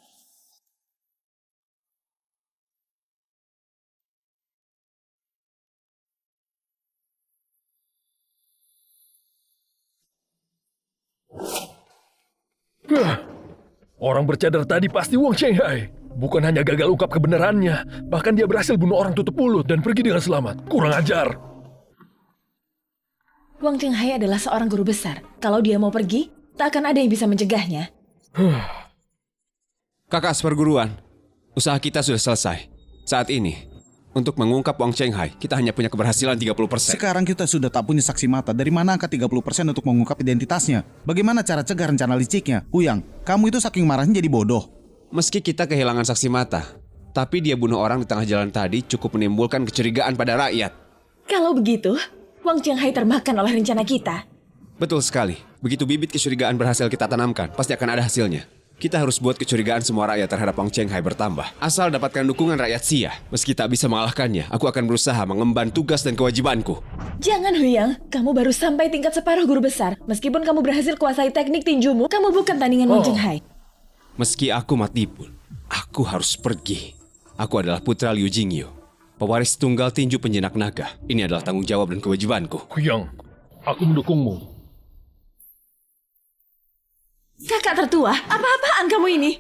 Orang bercadar tadi pasti Wang Chenghai. Bukan hanya gagal ungkap kebenarannya, bahkan dia berhasil bunuh orang tutup mulut dan pergi dengan selamat. Kurang ajar. Wang Chenghai adalah seorang guru besar. Kalau dia mau pergi, tak akan ada yang bisa mencegahnya. Kakak seperguruan, usaha kita sudah selesai. Saat ini, untuk mengungkap Wang Chenghai, kita hanya punya keberhasilan 30%. Sekarang kita sudah tak punya saksi mata. Dari mana angka 30% untuk mengungkap identitasnya? Bagaimana cara cegah rencana liciknya? Huyang, kamu itu saking marahnya jadi bodoh. Meski kita kehilangan saksi mata, tapi dia bunuh orang di tengah jalan tadi cukup menimbulkan kecurigaan pada rakyat. Kalau begitu, Wang Chenghai termakan oleh rencana kita. Betul sekali. Begitu bibit kecurigaan berhasil kita tanamkan, pasti akan ada hasilnya. Kita harus buat kecurigaan semua rakyat terhadap Wang Chenghai bertambah. Asal dapatkan dukungan rakyat Xia. Meski tak bisa mengalahkannya, aku akan berusaha mengemban tugas dan kewajibanku. Jangan Huyang, kamu baru sampai tingkat separuh guru besar. Meskipun kamu berhasil kuasai teknik tinjumu, kamu bukan tandingan Wang Chenghai. Meski aku mati pun, aku harus pergi. Aku adalah putra Liu Jingyu, pewaris tunggal tinju penjinak naga. Ini adalah tanggung jawab dan kewajibanku. Huyang, aku mendukungmu. Kakak tertua, apa-apaan kamu ini?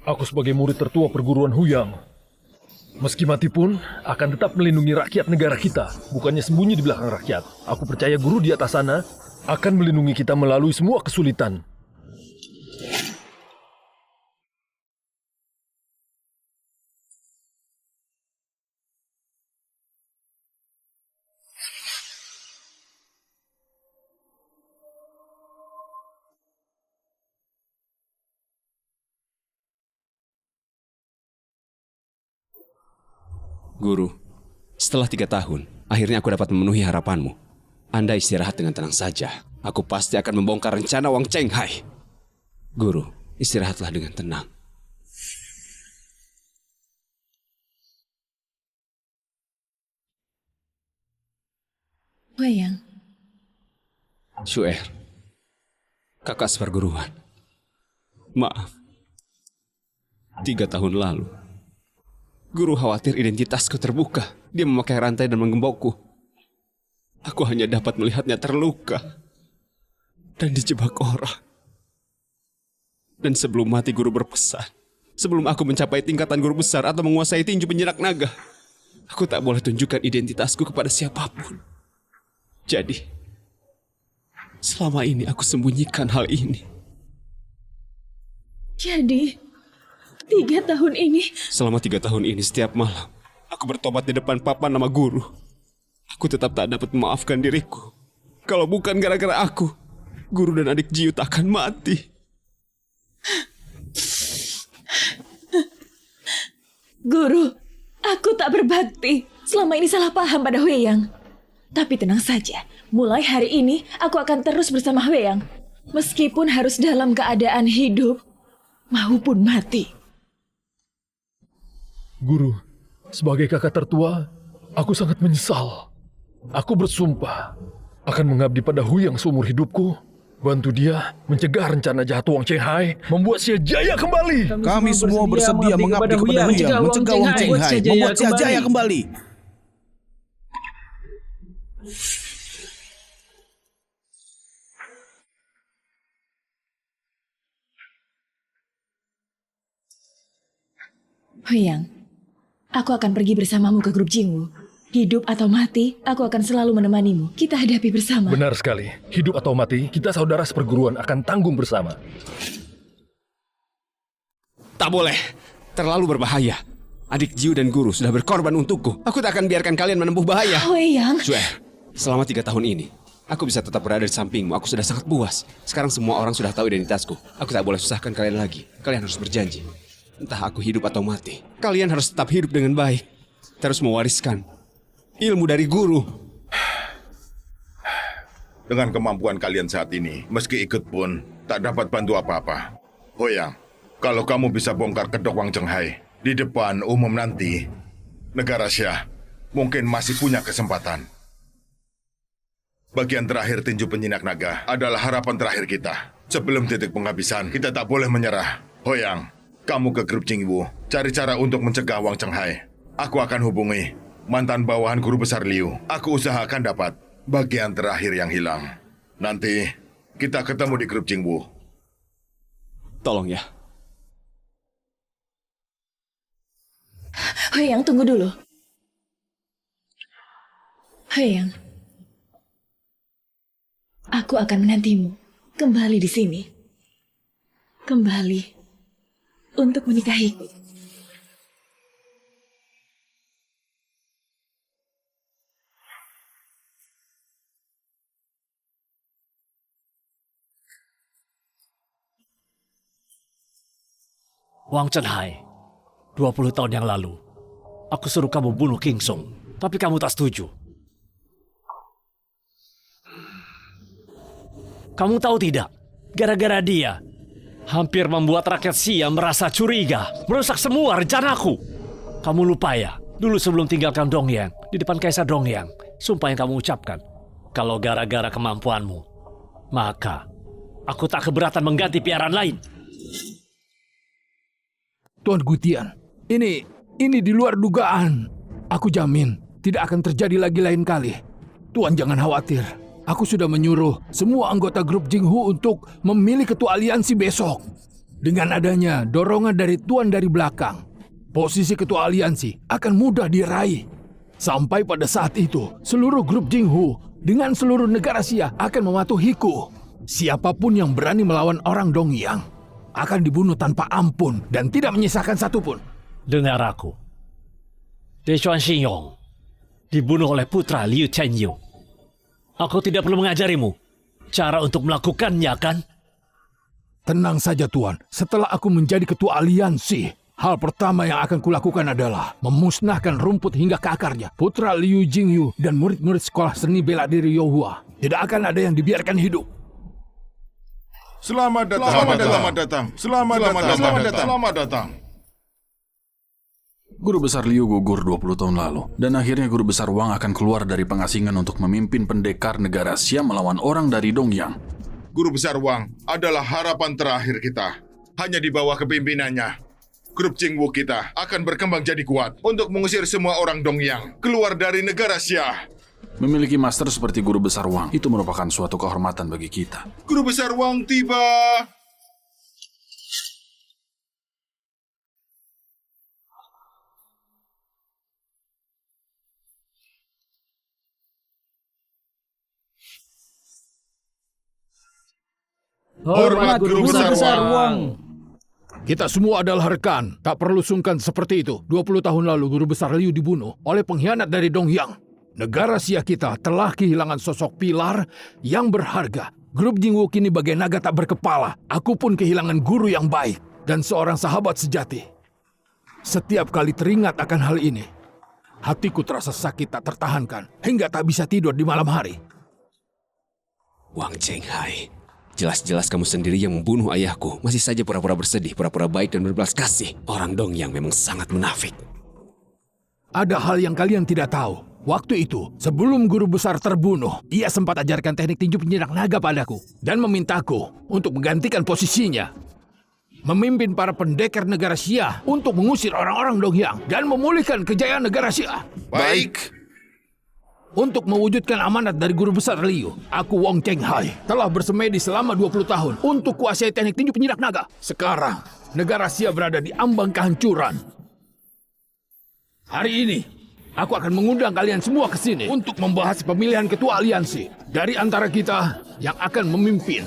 Aku sebagai murid tertua perguruan Huyang. Meski mati pun, akan tetap melindungi rakyat negara kita. Bukannya sembunyi di belakang rakyat. Aku percaya guru di atas sana akan melindungi kita melalui semua kesulitan. Guru, setelah 3 tahun, akhirnya aku dapat memenuhi harapanmu. Anda istirahat dengan tenang saja. Aku pasti akan membongkar rencana Wang Chenghai. Guru, istirahatlah dengan tenang. Huyang. Xuer, kakak seperguruan. Maaf, 3 tahun lalu, guru khawatir identitasku terbuka. Dia memakai rantai dan menggembokku. Aku hanya dapat melihatnya terluka dan dijebak orang. Dan sebelum mati guru berpesan, sebelum aku mencapai tingkatan guru besar atau menguasai tinju penjinak naga, aku tak boleh tunjukkan identitasku kepada siapapun. Jadi, selama ini aku sembunyikan hal ini. Jadi, 3 tahun ini... Selama 3 tahun ini setiap malam, aku bertobat di depan papan nama guru. Aku tetap tak dapat memaafkan diriku. Kalau bukan gara-gara aku, guru dan adik Jiu tak akan mati. Guru, aku tak berbakti. Selama ini salah paham pada Huyang. Tapi tenang saja, mulai hari ini aku akan terus bersama Huyang. Meskipun harus dalam keadaan hidup maupun mati. Guru, sebagai kakak tertua, aku sangat menyesal. Aku bersumpah akan mengabdi pada Huyang seumur hidupku Bantu dia mencegah rencana jahat Wang Chenghai, membuat Xia Jaya kembali. Kami semua bersedia mengabdi kepada Huyang, mencegah Wang Chenghai, membuat Xia Jaya kembali. Huyang, aku akan pergi bersamamu ke grup Jingwu. Hidup atau mati, aku akan selalu menemanimu. Kita hadapi bersama. Benar sekali. Hidup atau mati, kita saudara seperguruan akan tanggung bersama. Tak boleh. Terlalu berbahaya. Adik Jiu dan guru sudah berkorban untukku. Aku tak akan biarkan kalian menempuh bahaya. Huyang. Swear, selama 3 tahun ini, aku bisa tetap berada di sampingmu. Aku sudah sangat puas. Sekarang semua orang sudah tahu identitasku. Aku tak boleh susahkan kalian lagi. Kalian harus berjanji. Entah aku hidup atau mati, kalian harus tetap hidup dengan baik. Terus mewariskan ilmu dari guru. Dengan kemampuan kalian saat ini, meski ikut pun tak dapat bantu apa-apa. Huyang, kalau kamu bisa bongkar kedok Wang Chenghai di depan umum nanti, negara Xia mungkin masih punya kesempatan. Bagian terakhir tinju penjinak naga adalah harapan terakhir kita. Sebelum titik penghabisan, kita tak boleh menyerah. Huyang, kamu ke grup Jingwu, cari cara untuk mencegah Wang Chenghai. Aku akan hubungi mantan bawahan guru besar Liu. Aku usahakan dapat bagian terakhir yang hilang. Nanti kita ketemu di grup Jingwu. Tolong ya. Huyang, tunggu dulu. Huyang, aku akan menantimu kembali di sini. Kembali untuk menikahiku. Wang Chenghai, 20 tahun yang lalu, aku suruh kamu bunuh King Song, tapi kamu tak setuju. Kamu tahu tidak, gara-gara dia, hampir membuat rakyat Xia merasa curiga, merusak semua rencanaku. Kamu lupa ya, dulu sebelum tinggalkan Dongyang, di depan Kaisar Dongyang, sumpah yang kamu ucapkan, kalau gara-gara kemampuanmu, maka aku tak keberatan mengganti piaran lain. Tuan Gutian, ini di luar dugaan. Aku jamin tidak akan terjadi lagi lain kali. Tuan jangan khawatir. Aku sudah menyuruh semua anggota grup Jinghu untuk memilih ketua aliansi besok. Dengan adanya dorongan dari Tuan dari belakang, posisi ketua aliansi akan mudah diraih. Sampai pada saat itu, seluruh grup Jinghu dengan seluruh negara Xia akan mematuhiku. Siapapun yang berani melawan orang Dongyang akan dibunuh tanpa ampun dan tidak menyisakan satupun. Dengar aku. Dechuan Xinyong dibunuh oleh putra Liu Chenyu. Aku tidak perlu mengajarimu cara untuk melakukannya, kan? Tenang saja, Tuan. Setelah aku menjadi ketua aliansi, hal pertama yang akan kulakukan adalah memusnahkan rumput hingga ke akarnya. Putra Liu Jingyu dan murid-murid sekolah seni bela diri Youhua tidak akan ada yang dibiarkan hidup. Selamat datang. Selamat datang. Guru Besar Liu gugur 20 tahun lalu, dan akhirnya Guru Besar Wang akan keluar dari pengasingan untuk memimpin pendekar negara Xia melawan orang dari Dongyang. Guru Besar Wang adalah harapan terakhir kita. Hanya di bawah kepimpinannya, grup Jingwu kita akan berkembang jadi kuat untuk mengusir semua orang Dongyang keluar dari negara Xia. Memiliki master seperti Guru Besar Wang itu merupakan suatu kehormatan bagi kita. Guru Besar Wang tiba. Hormat Guru Besar Wang. Kita semua adalah rekan. Tak perlu sungkan seperti itu. 20 tahun lalu Guru Besar Liu dibunuh oleh pengkhianat dari Dongyang. Negara Xia kita telah kehilangan sosok pilar yang berharga. Grup Jingwu kini bagai naga tak berkepala. Aku pun kehilangan guru yang baik dan seorang sahabat sejati. Setiap kali teringat akan hal ini, hatiku terasa sakit tak tertahankan hingga tak bisa tidur di malam hari. Wang Chenghai, jelas-jelas kamu sendiri yang membunuh ayahku. Masih saja pura-pura bersedih, pura-pura baik dan berbelas kasih. Orang Dongyang memang sangat munafik. Ada hal yang kalian tidak tahu. Waktu itu, sebelum guru besar terbunuh, ia sempat ajarkan teknik tinju penjinak naga padaku dan memintaku untuk menggantikan posisinya. Memimpin para pendekar negara Xia untuk mengusir orang-orang Dongyang dan memulihkan kejayaan negara Xia. Baik. Untuk mewujudkan amanat dari guru besar Liu, aku Wang Chenghai telah bersemedi selama 20 tahun untuk kuasai teknik tinju penjinak naga. Sekarang, negara Xia berada di ambang kehancuran. Hari ini, aku akan mengundang kalian semua ke sini untuk membahas pemilihan ketua aliansi dari antara kita yang akan memimpin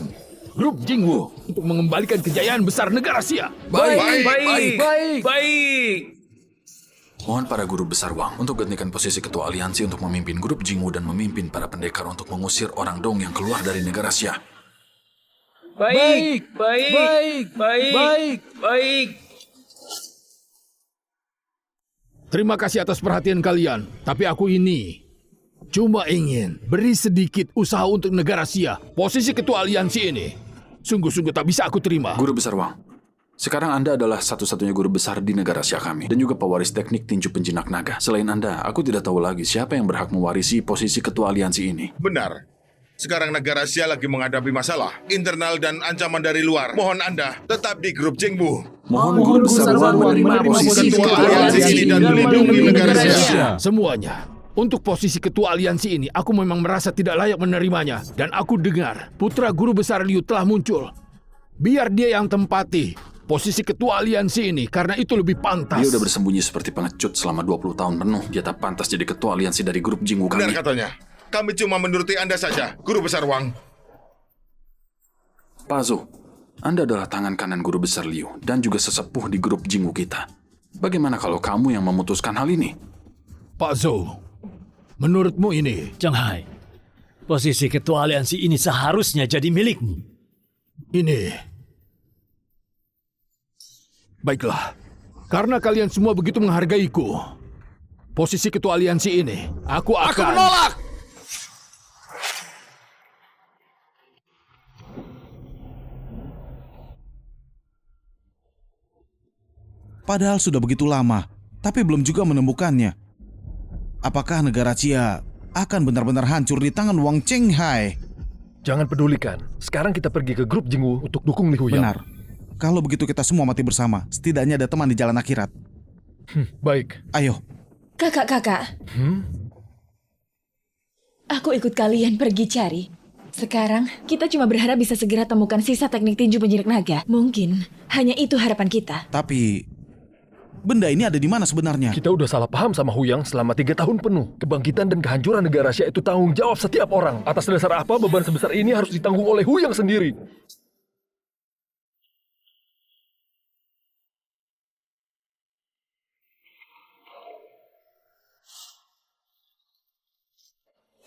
grup Jingwu untuk mengembalikan kejayaan besar negara Xia. Baik. Mohon para guru besar Wang untuk gantikan posisi ketua aliansi untuk memimpin grup Jingwu dan memimpin para pendekar untuk mengusir orang Dong yang keluar dari negara Xia. Baik. Terima kasih atas perhatian kalian, tapi aku ini cuma ingin beri sedikit usaha untuk negara Xia. Posisi ketua aliansi ini sungguh-sungguh tak bisa aku terima. Guru besar Wang, sekarang Anda adalah satu-satunya guru besar di negara Xia kami dan juga pewaris teknik tinju penjinak naga. Selain Anda, aku tidak tahu lagi siapa yang berhak mewarisi posisi ketua aliansi ini. Benar. Sekarang negara Xia lagi menghadapi masalah internal dan ancaman dari luar. Mohon Anda tetap di grup Jingwu. Mohon guru besar Wang menerima posisi ketua aliansi ini dan melindungi negara Xia. Semuanya. Untuk posisi ketua aliansi ini, aku memang merasa tidak layak menerimanya. Dan aku dengar putra guru besar Liu telah muncul. Biar dia yang tempati posisi ketua aliansi ini, karena itu lebih pantas. Dia udah bersembunyi seperti pengecut selama 20 tahun penuh. Dia tak pantas jadi ketua aliansi dari grup Jingwu kami. Benar katanya. Kami cuma menuruti Anda saja, guru besar Wang. Pak Zhou, Anda adalah tangan kanan guru besar Liu dan juga sesepuh di grup Jingwu kita. Bagaimana kalau kamu yang memutuskan hal ini? Pak Zhou, menurutmu ini? Chenghai, posisi ketua aliansi ini seharusnya jadi milikmu. Ini. Baiklah, karena kalian semua begitu menghargaiku, posisi ketua aliansi ini, aku menolak! Padahal sudah begitu lama, tapi belum juga menemukannya. Apakah negara Xia akan benar-benar hancur di tangan Wang Chenghai? Jangan pedulikan. Sekarang kita pergi ke grup Jingwu untuk dukung Li Huyang. Benar. Kalau begitu kita semua mati bersama. Setidaknya ada teman di jalan akhirat. Baik. Ayo. Kakak. Aku ikut kalian pergi cari. Sekarang, kita cuma berharap bisa segera temukan sisa teknik tinju penjinak naga. Mungkin hanya itu harapan kita. Tapi benda ini ada di mana sebenarnya? Kita udah salah paham sama Huyang selama 3 tahun penuh. Kebangkitan dan kehancuran negara Xia itu tanggung jawab setiap orang. Atas dasar apa beban sebesar ini harus ditanggung oleh Huyang sendiri?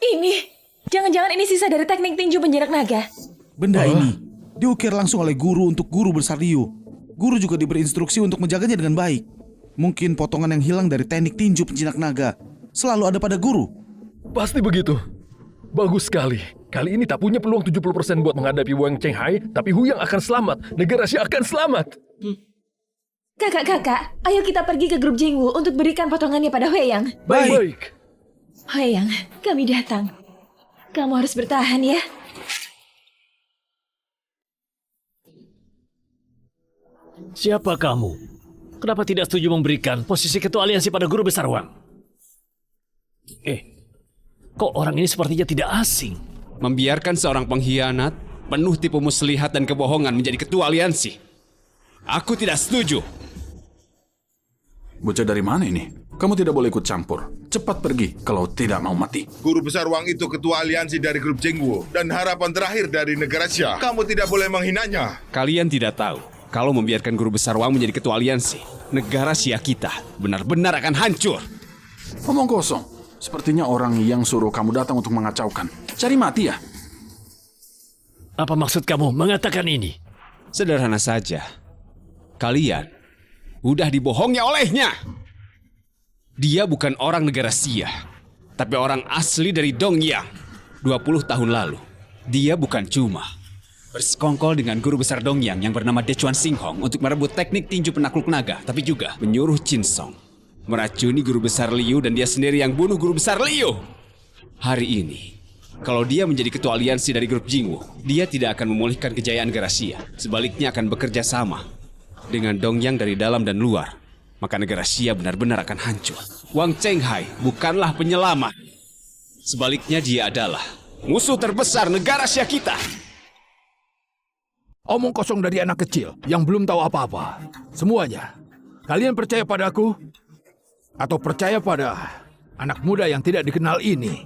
Ini, jangan-jangan ini sisa dari teknik tinju penjinak naga. Benda ini diukir langsung oleh guru untuk guru besar Liu. Guru juga diberi instruksi untuk menjaganya dengan baik. Mungkin potongan yang hilang dari teknik tinju penjinak naga selalu ada pada guru. Pasti begitu. Bagus sekali. Kali ini tak punya peluang 70% buat menghadapi Wang Chenghai, tapi Huyang akan selamat. Negara Xia akan selamat. Kakak, ayo kita pergi ke grup Jingwu untuk berikan potongannya pada Huyang. Baik. Huyang, kami datang. Kamu harus bertahan ya. Siapa kamu? Kenapa tidak setuju memberikan posisi ketua aliansi pada guru besar Wang? Kok orang ini sepertinya tidak asing? Membiarkan seorang pengkhianat, penuh tipu muslihat dan kebohongan menjadi ketua aliansi. Aku tidak setuju. Bocah dari mana ini? Kamu tidak boleh ikut campur. Cepat pergi kalau tidak mau mati. Guru besar Wang itu ketua aliansi dari grup Jingwu dan harapan terakhir dari negara Xia. Kamu tidak boleh menghinanya. Kalian tidak tahu, kalau membiarkan guru besar Wang menjadi ketua aliansi, negara Xia kita benar-benar akan hancur. Omong kosong. Sepertinya orang yang suruh kamu datang untuk mengacaukan. Cari mati ya? Apa maksud kamu mengatakan ini? Sederhana saja. Kalian udah dibohongnya olehnya. Dia bukan orang negara Xia, tapi orang asli dari Dongyang. 20 tahun lalu, dia bukan cuma bersekongkol dengan guru besar Dongyang yang bernama Dechuan Xinghong untuk merebut teknik tinju penakluk naga, tapi juga menyuruh Qin Song meracuni guru besar Liu dan dia sendiri yang bunuh guru besar Liu. Hari ini, kalau dia menjadi ketua aliansi dari grup Jingwu, dia tidak akan memulihkan kejayaan negara Xia. Sebaliknya akan bekerja sama dengan Dongyang dari dalam dan luar. Maka negara Xia benar-benar akan hancur. Wang Chenghai bukanlah penyelamat. Sebaliknya dia adalah musuh terbesar negara Xia kita. Omong kosong dari anak kecil yang belum tahu apa-apa. Semuanya. Kalian percaya padaku? Atau percaya pada anak muda yang tidak dikenal ini?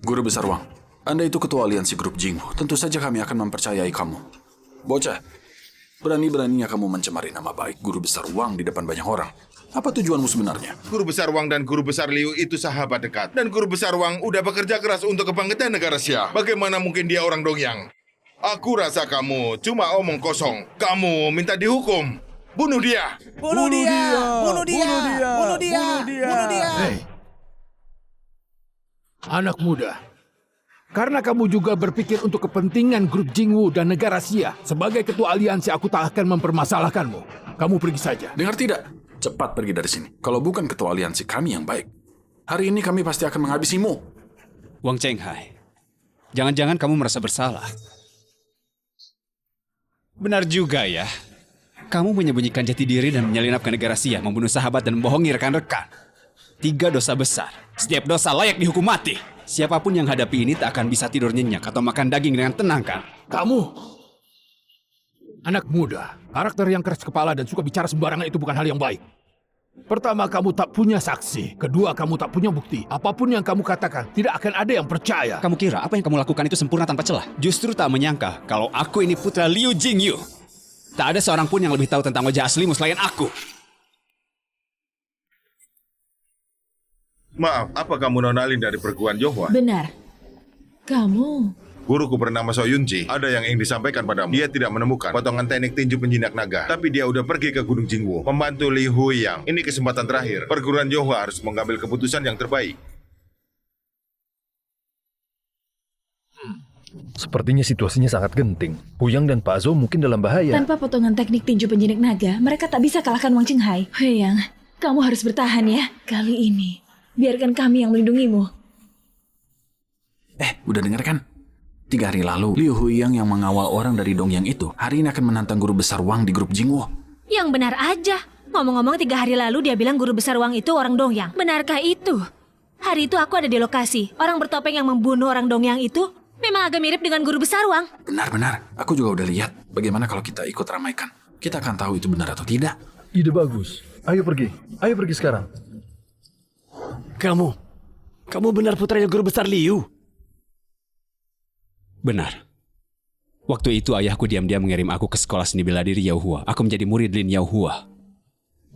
Guru Besar Wang, Anda itu ketua aliansi grup Jingwu. Tentu saja kami akan mempercayai kamu. Bocah, berani-beraninya kamu mencemari nama baik Guru Besar Wang di depan banyak orang. Apa tujuanmu sebenarnya? Guru Besar Wang dan Guru Besar Liu itu sahabat dekat. Dan Guru Besar Wang udah bekerja keras untuk kebangkitan negara Xia. Bagaimana mungkin dia orang Dongyang? Aku rasa kamu cuma omong kosong. Kamu minta dihukum. Bunuh dia! Bunuh dia! Bunuh dia! Bunuh dia! Bunuh dia! Hei, anak muda, karena kamu juga berpikir untuk kepentingan grup Jingwu dan negara Xia, sebagai ketua aliansi aku tak akan mempermasalahkanmu. Kamu pergi saja. Dengar tidak? Cepat pergi dari sini. Kalau bukan ketua aliansi kami yang baik, hari ini kami pasti akan menghabisimu. Wang Chenghai, jangan-jangan kamu merasa bersalah. Benar juga ya. Kamu menyembunyikan jati diri dan menyelinap ke negara Xia, membunuh sahabat dan membohongi rekan-rekan. 3 dosa besar. Setiap dosa layak dihukum mati. Siapapun yang hadapi ini tak akan bisa tidur nyenyak atau makan daging dengan tenang, kan? Kamu, anak muda, karakter yang keras kepala dan suka bicara sembarangan itu bukan hal yang baik. Pertama, kamu tak punya saksi. Kedua, kamu tak punya bukti. Apapun yang kamu katakan, tidak akan ada yang percaya. Kamu kira apa yang kamu lakukan itu sempurna tanpa celah? Justru tak menyangka kalau aku ini putra Liu Jingyu. Tak ada seorang pun yang lebih tahu tentang wajah aslimu selain aku. Maaf, apa kamu Nonalin dari perguruan Yohua? Benar. Kamu... Guruku bernama Soyunji. Ada yang ingin disampaikan padamu. Dia tidak menemukan potongan teknik tinju penjinak naga. Tapi dia udah pergi ke Gunung Jingwu, membantu Li Huiyang. Ini kesempatan terakhir. Perguruan Yohua harus mengambil keputusan yang terbaik. Sepertinya situasinya sangat genting. Huyang dan Pak Zhou mungkin dalam bahaya. Tanpa potongan teknik tinju penjinak naga, mereka tak bisa kalahkan Wang Chenghai. Huyang, kamu harus bertahan ya. Kali ini, biarkan kami yang melindungimu. Udah dengar kan? 3 hari lalu, Liu Huiyang yang mengawal orang dari Dongyang itu, hari ini akan menantang Guru Besar Wang di grup Jingwu. Yang benar aja. Ngomong-ngomong 3 hari lalu dia bilang Guru Besar Wang itu orang Dongyang. Benarkah itu? Hari itu aku ada di lokasi. Orang bertopeng yang membunuh orang Dongyang itu memang agak mirip dengan Guru Besar Wang. Benar-benar. Aku juga udah lihat. Bagaimana kalau kita ikut ramaikan? Kita akan tahu itu benar atau tidak. Ide bagus. Ayo pergi. Ayo pergi sekarang. Kamu benar putranya Guru Besar Liu? Benar. Waktu itu ayahku diam-diam mengirim aku ke sekolah seni bela diri Yaohua. Aku menjadi murid Lin Yaohua.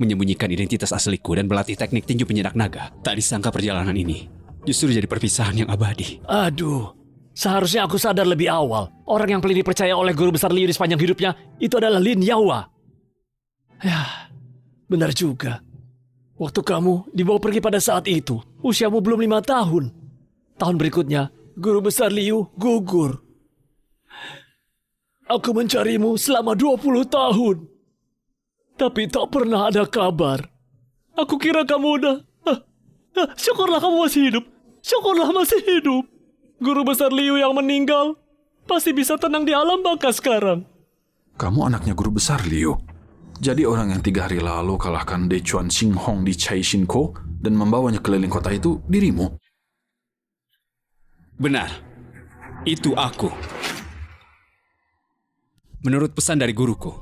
Menyembunyikan identitas asliku dan berlatih teknik tinju penjinak naga. Tak disangka perjalanan ini justru jadi perpisahan yang abadi. Aduh, seharusnya aku sadar lebih awal. Orang yang paling dipercaya oleh Guru Besar Liu di sepanjang hidupnya itu adalah Lin Yaohua. Ya, benar juga. Waktu kamu dibawa pergi pada saat itu, usiamu belum 5 tahun. Tahun berikutnya, Guru Besar Liu gugur. Aku mencarimu selama 20 tahun. Tapi tak pernah ada kabar. Aku kira kamu udah... syukurlah kamu masih hidup. Syukurlah masih hidup. Guru Besar Liu yang meninggal pasti bisa tenang di alam baka sekarang. Kamu anaknya Guru Besar Liu. Jadi orang yang 3 hari lalu kalahkan Dechuan Xinghong di Caixinkou dan membawanya keliling kota itu dirimu? Benar. Itu aku. Menurut pesan dari guruku,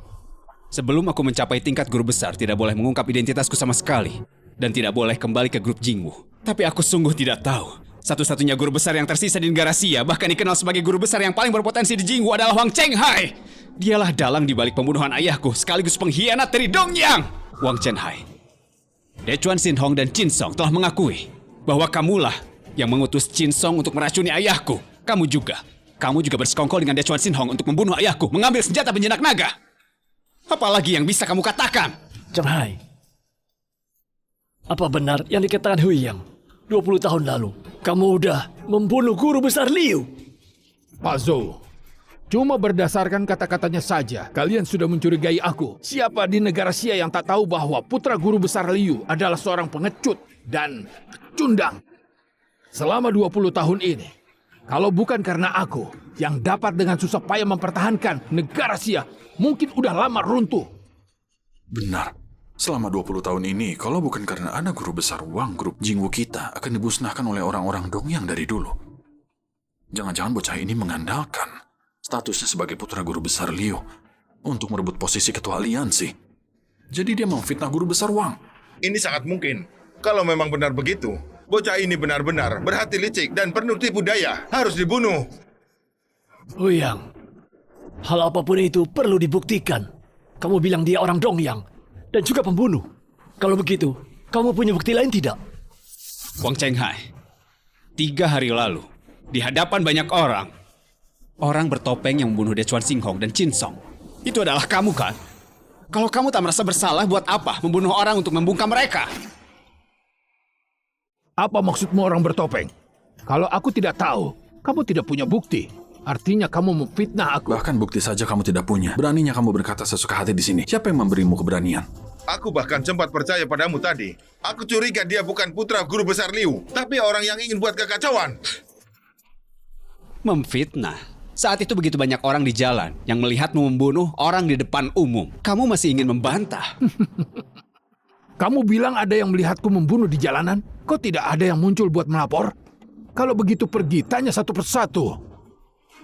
sebelum aku mencapai tingkat guru besar, tidak boleh mengungkap identitasku sama sekali. Dan tidak boleh kembali ke grup Jingwu. Tapi aku sungguh tidak tahu. Satu-satunya guru besar yang tersisa di negara Xia, bahkan dikenal sebagai guru besar yang paling berpotensi di Jingwu adalah Wang Chenghai. Dialah dalang di balik pembunuhan ayahku, sekaligus pengkhianat dari Dongyang. Wang Chenghai, Dechuan Xinhong dan Qin Song telah mengakui bahwa kamulah yang mengutus Qin Song untuk meracuni ayahku. Kamu juga bersekongkol dengan Dechuan Xinhong untuk membunuh ayahku, mengambil senjata penjinak naga. Apalagi yang bisa kamu katakan? Chenghai, apa benar yang dikatakan Huiyang? 20 tahun lalu, kamu udah membunuh Guru Besar Liu. Pak Zhou, Cuma berdasarkan kata-katanya saja, kalian sudah mencurigai aku. Siapa di negara Xia yang tak tahu bahwa putra guru besar Liu adalah seorang pengecut dan pecundang? Selama 20 tahun ini, kalau bukan karena aku yang dapat dengan susah payah mempertahankan negara Xia, mungkin udah lama runtuh. Benar. Selama 20 tahun ini, kalau bukan karena ada guru besar Wang, grup Jingwu kita akan dimusnahkan oleh orang-orang Dongyang dari dulu. Jangan-jangan bocah ini mengandalkan statusnya sebagai putra guru besar Liu untuk merebut posisi ketua aliansi. Jadi dia memfitnah guru besar Wang. Ini sangat mungkin. Kalau memang benar begitu, bocah ini benar-benar berhati licik dan penuh tipu daya. Harus dibunuh. Huyang, hal apapun itu perlu dibuktikan. Kamu bilang dia orang Dongyang dan juga pembunuh. Kalau begitu, kamu punya bukti lain tidak? Wang Chenghai, 3 hari lalu, di hadapan banyak orang bertopeng yang membunuh Dechuan Xinghong dan Qin Song. Itu adalah kamu kan? Kalau kamu tak merasa bersalah, buat apa membunuh orang untuk membungkam mereka? Apa maksudmu orang bertopeng? Kalau aku tidak tahu, kamu tidak punya bukti. Artinya kamu memfitnah aku. Bahkan bukti saja kamu tidak punya. Beraninya kamu berkata sesuka hati di sini. Siapa yang memberimu keberanian? Aku bahkan sempat percaya padamu tadi. Aku curiga dia bukan putra guru besar Liu, tapi orang yang ingin buat kekacauan. Memfitnah? Saat itu begitu banyak orang di jalan yang melihatmu membunuh orang di depan umum. Kamu masih ingin membantah? Kamu bilang ada yang melihatku membunuh di jalanan? Kok tidak ada yang muncul buat melapor? Kalau begitu pergi, tanya satu persatu.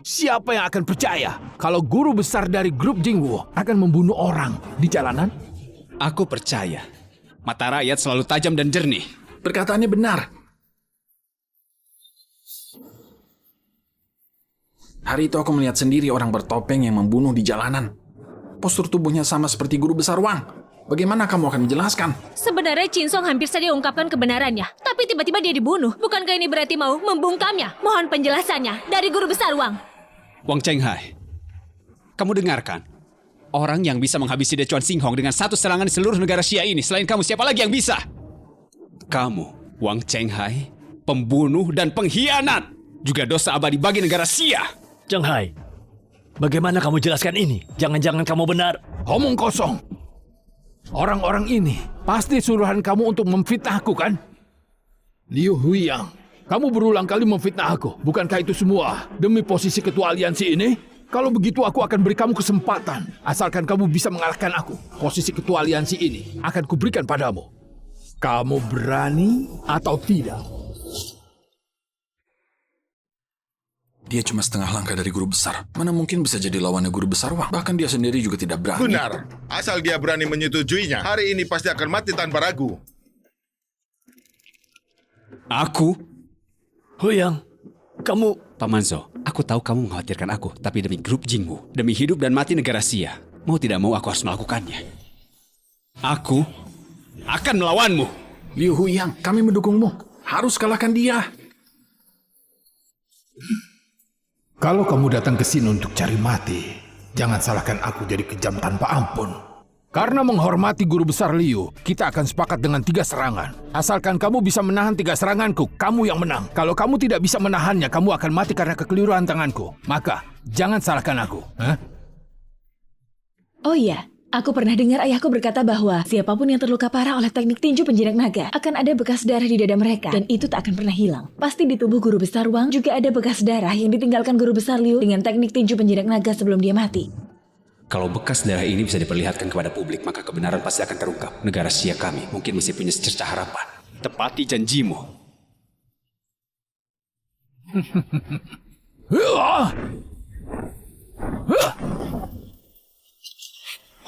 Siapa yang akan percaya kalau guru besar dari grup Jingwu akan membunuh orang di jalanan? Aku percaya. Mata rakyat selalu tajam dan jernih. Perkataannya benar. Hari itu aku melihat sendiri orang bertopeng yang membunuh di jalanan. Postur tubuhnya sama seperti guru besar Wang. Bagaimana kamu akan menjelaskan? Sebenarnya Qin Song hampir saja ungkapkan kebenarannya, tapi tiba-tiba dia dibunuh. Bukankah ini berarti mau membungkamnya? Mohon penjelasannya dari guru besar Wang. Wang Chenghai, kamu dengarkan. Orang yang bisa menghabisi Dechuan Xinghong dengan satu serangan di seluruh negara Xia ini, selain kamu, siapa lagi yang bisa? Kamu, Wang Chenghai, pembunuh dan pengkhianat. Juga dosa abadi bagi negara Xia. Chenghai, bagaimana kamu jelaskan ini? Jangan-jangan kamu benar. Omong kosong. Orang-orang ini pasti suruhan kamu untuk memfitnah aku, kan? Liu Huiyang, kamu berulang kali memfitnah aku. Bukankah itu semua demi posisi ketua aliansi ini? Kalau begitu aku akan beri kamu kesempatan. Asalkan kamu bisa mengalahkan aku. Posisi ketua aliansi ini akan kuberikan padamu. Kamu berani atau tidak? Dia cuma setengah langkah dari guru besar. Mana mungkin bisa jadi lawannya guru besar Wang? Bahkan dia sendiri juga tidak berani. Benar. Asal dia berani menyetujuinya, hari ini pasti akan mati tanpa ragu. Aku? Huyang, kamu... Paman Zhou, aku tahu kamu mengkhawatirkan aku, tapi demi grup Jingwu, demi hidup dan mati negara Xia, mau tidak mau aku harus melakukannya. Aku akan melawanmu. Liu Huiyang, kami mendukungmu. Harus kalahkan dia. Kalau kamu datang ke sini untuk cari mati, jangan salahkan aku jadi kejam tanpa ampun. Karena menghormati guru besar Liu, kita akan sepakat dengan 3 serangan. Asalkan kamu bisa menahan 3 seranganku, kamu yang menang. Kalau kamu tidak bisa menahannya, kamu akan mati karena kekeliruan tanganku. Maka, jangan salahkan aku. Hah? Oh iya, aku pernah dengar ayahku berkata bahwa siapapun yang terluka parah oleh teknik tinju penjinak naga akan ada bekas darah di dada mereka dan itu tak akan pernah hilang. Pasti di tubuh guru besar Wang juga ada bekas darah yang ditinggalkan guru besar Liu dengan teknik tinju penjinak naga sebelum dia mati. Kalau bekas darah ini bisa diperlihatkan kepada publik, maka kebenaran pasti akan terungkap. Negara Xia kami mungkin masih punya secercah harapan. Tepati janjimu.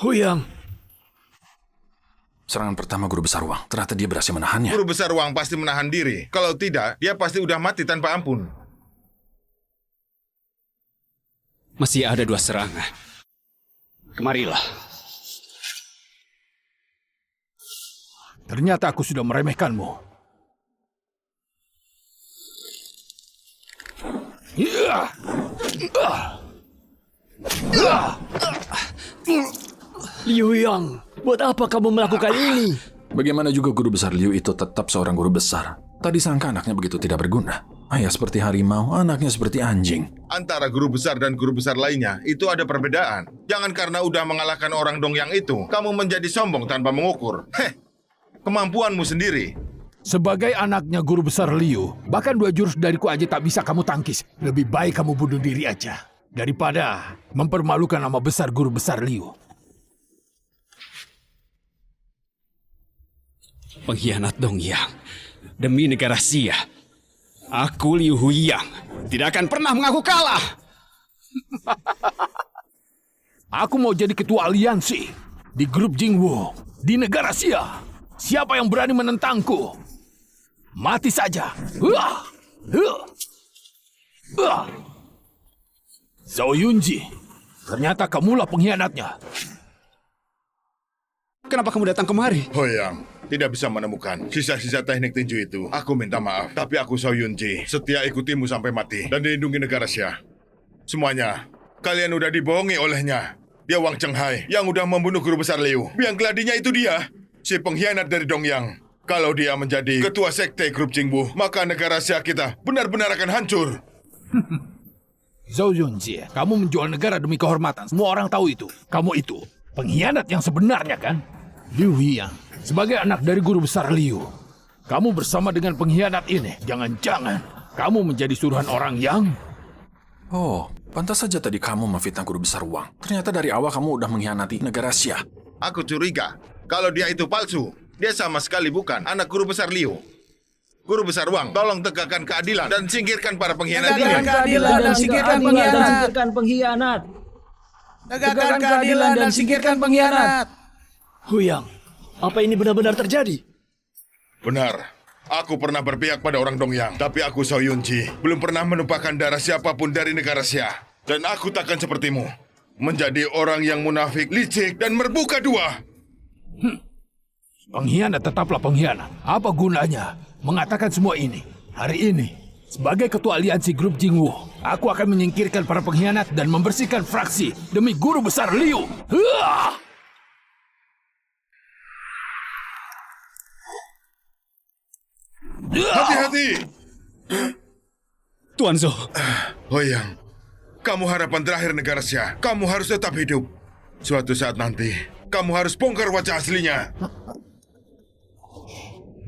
Huyang. Serangan pertama guru besar Wang. Ternyata dia berhasil menahannya. Guru besar Wang pasti menahan diri. Kalau tidak, dia pasti udah mati tanpa ampun. Masih ada 2 serangan. Kemarilah. Ternyata aku sudah meremehkanmu. Liu Yang, buat apa kamu melakukan ini? Bagaimana juga guru besar Liu itu tetap seorang guru besar. Tadi sangka anaknya begitu tidak berguna. Ayah seperti harimau, anaknya seperti anjing. Antara guru besar dan guru besar lainnya, itu ada perbedaan. Jangan karena udah mengalahkan orang Dongyang itu, kamu menjadi sombong tanpa mengukur. Kemampuanmu sendiri. Sebagai anaknya guru besar Liu, bahkan 2 jurus dariku aja tak bisa kamu tangkis. Lebih baik kamu bunuh diri aja, daripada mempermalukan nama besar guru besar Liu. Pengkhianat Dongyang. Demi negara Xia, aku Liu Huiyang tidak akan pernah mengaku kalah. Aku mau jadi ketua aliansi di grup Jingwu di negara Xia. Siapa yang berani menentangku? Mati saja. Zhao Yunji, ternyata kamulah pengkhianatnya. Kenapa kamu datang kemari? Hoyang, tidak bisa menemukan sisa-sisa teknik tinju itu. Aku minta maaf, tapi aku Zhao Yunji, setia ikutimu sampai mati dan dilindungi negara Xia. Semuanya, kalian udah dibohongi olehnya. Dia Wang Chenghai yang udah membunuh guru besar Liu. Biang keladinya itu dia, si pengkhianat dari Dongyang. Kalau dia menjadi ketua sekte grup Jingwu, maka negara Xia kita benar-benar akan hancur. Zhao Yunji, kamu menjual negara demi kehormatan. Semua orang tahu itu. Kamu itu pengkhianat yang sebenarnya kan? Liu Huiyang, sebagai anak dari guru besar Liu, kamu bersama dengan pengkhianat ini. Jangan-jangan kamu menjadi suruhan orang yang... Oh, pantas saja tadi kamu memfitnah guru besar Wang. Ternyata dari awal kamu udah mengkhianati negara Xia. Aku curiga, kalau dia itu palsu, dia sama sekali bukan anak guru besar Liu. Guru besar Wang, tolong tegakkan keadilan dan singkirkan para pengkhianat ini. Tegakkan keadilan dan singkirkan pengkhianat. Tegakkan keadilan dan singkirkan pengkhianat. Huyang, apa ini benar-benar terjadi? Benar. Aku pernah berpihak pada orang Dongyang, tapi aku Zhao Yunji belum pernah menumpahkan darah siapapun dari negara Xia. Dan aku takkan sepertimu, menjadi orang yang munafik, licik, dan merbuka dua. Pengkhianat tetaplah pengkhianat. Apa gunanya mengatakan semua ini? Hari ini, sebagai ketua aliansi grup Jingwu, aku akan menyingkirkan para pengkhianat dan membersihkan fraksi demi guru besar Liu. Hati-hati! Tuan Zhou. Hoyang, kamu harapan terakhir negara Xia. Kamu harus tetap hidup. Suatu saat nanti, kamu harus bongkar wajah aslinya.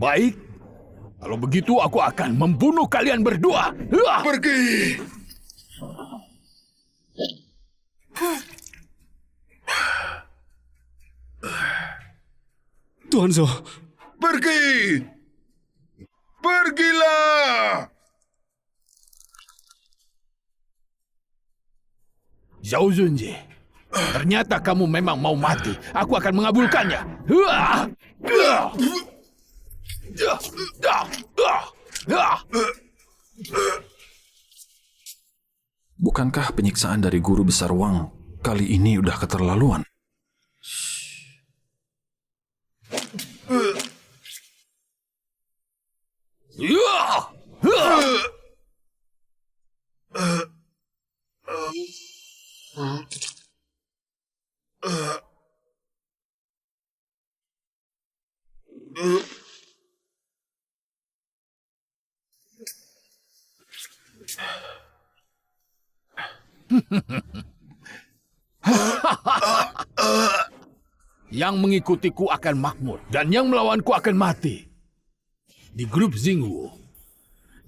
Baik, kalau begitu aku akan membunuh kalian berdua. Pergi! Tuan Zhou. Pergi! Pergilah! Zhao Yunji, ternyata kamu memang mau mati. Aku akan mengabulkannya. Bukankah penyiksaan dari guru besar Wang kali ini udah keterlaluan? Yang mengikutiku akan makmur dan yang melawanku akan mati. Di grup Jingwu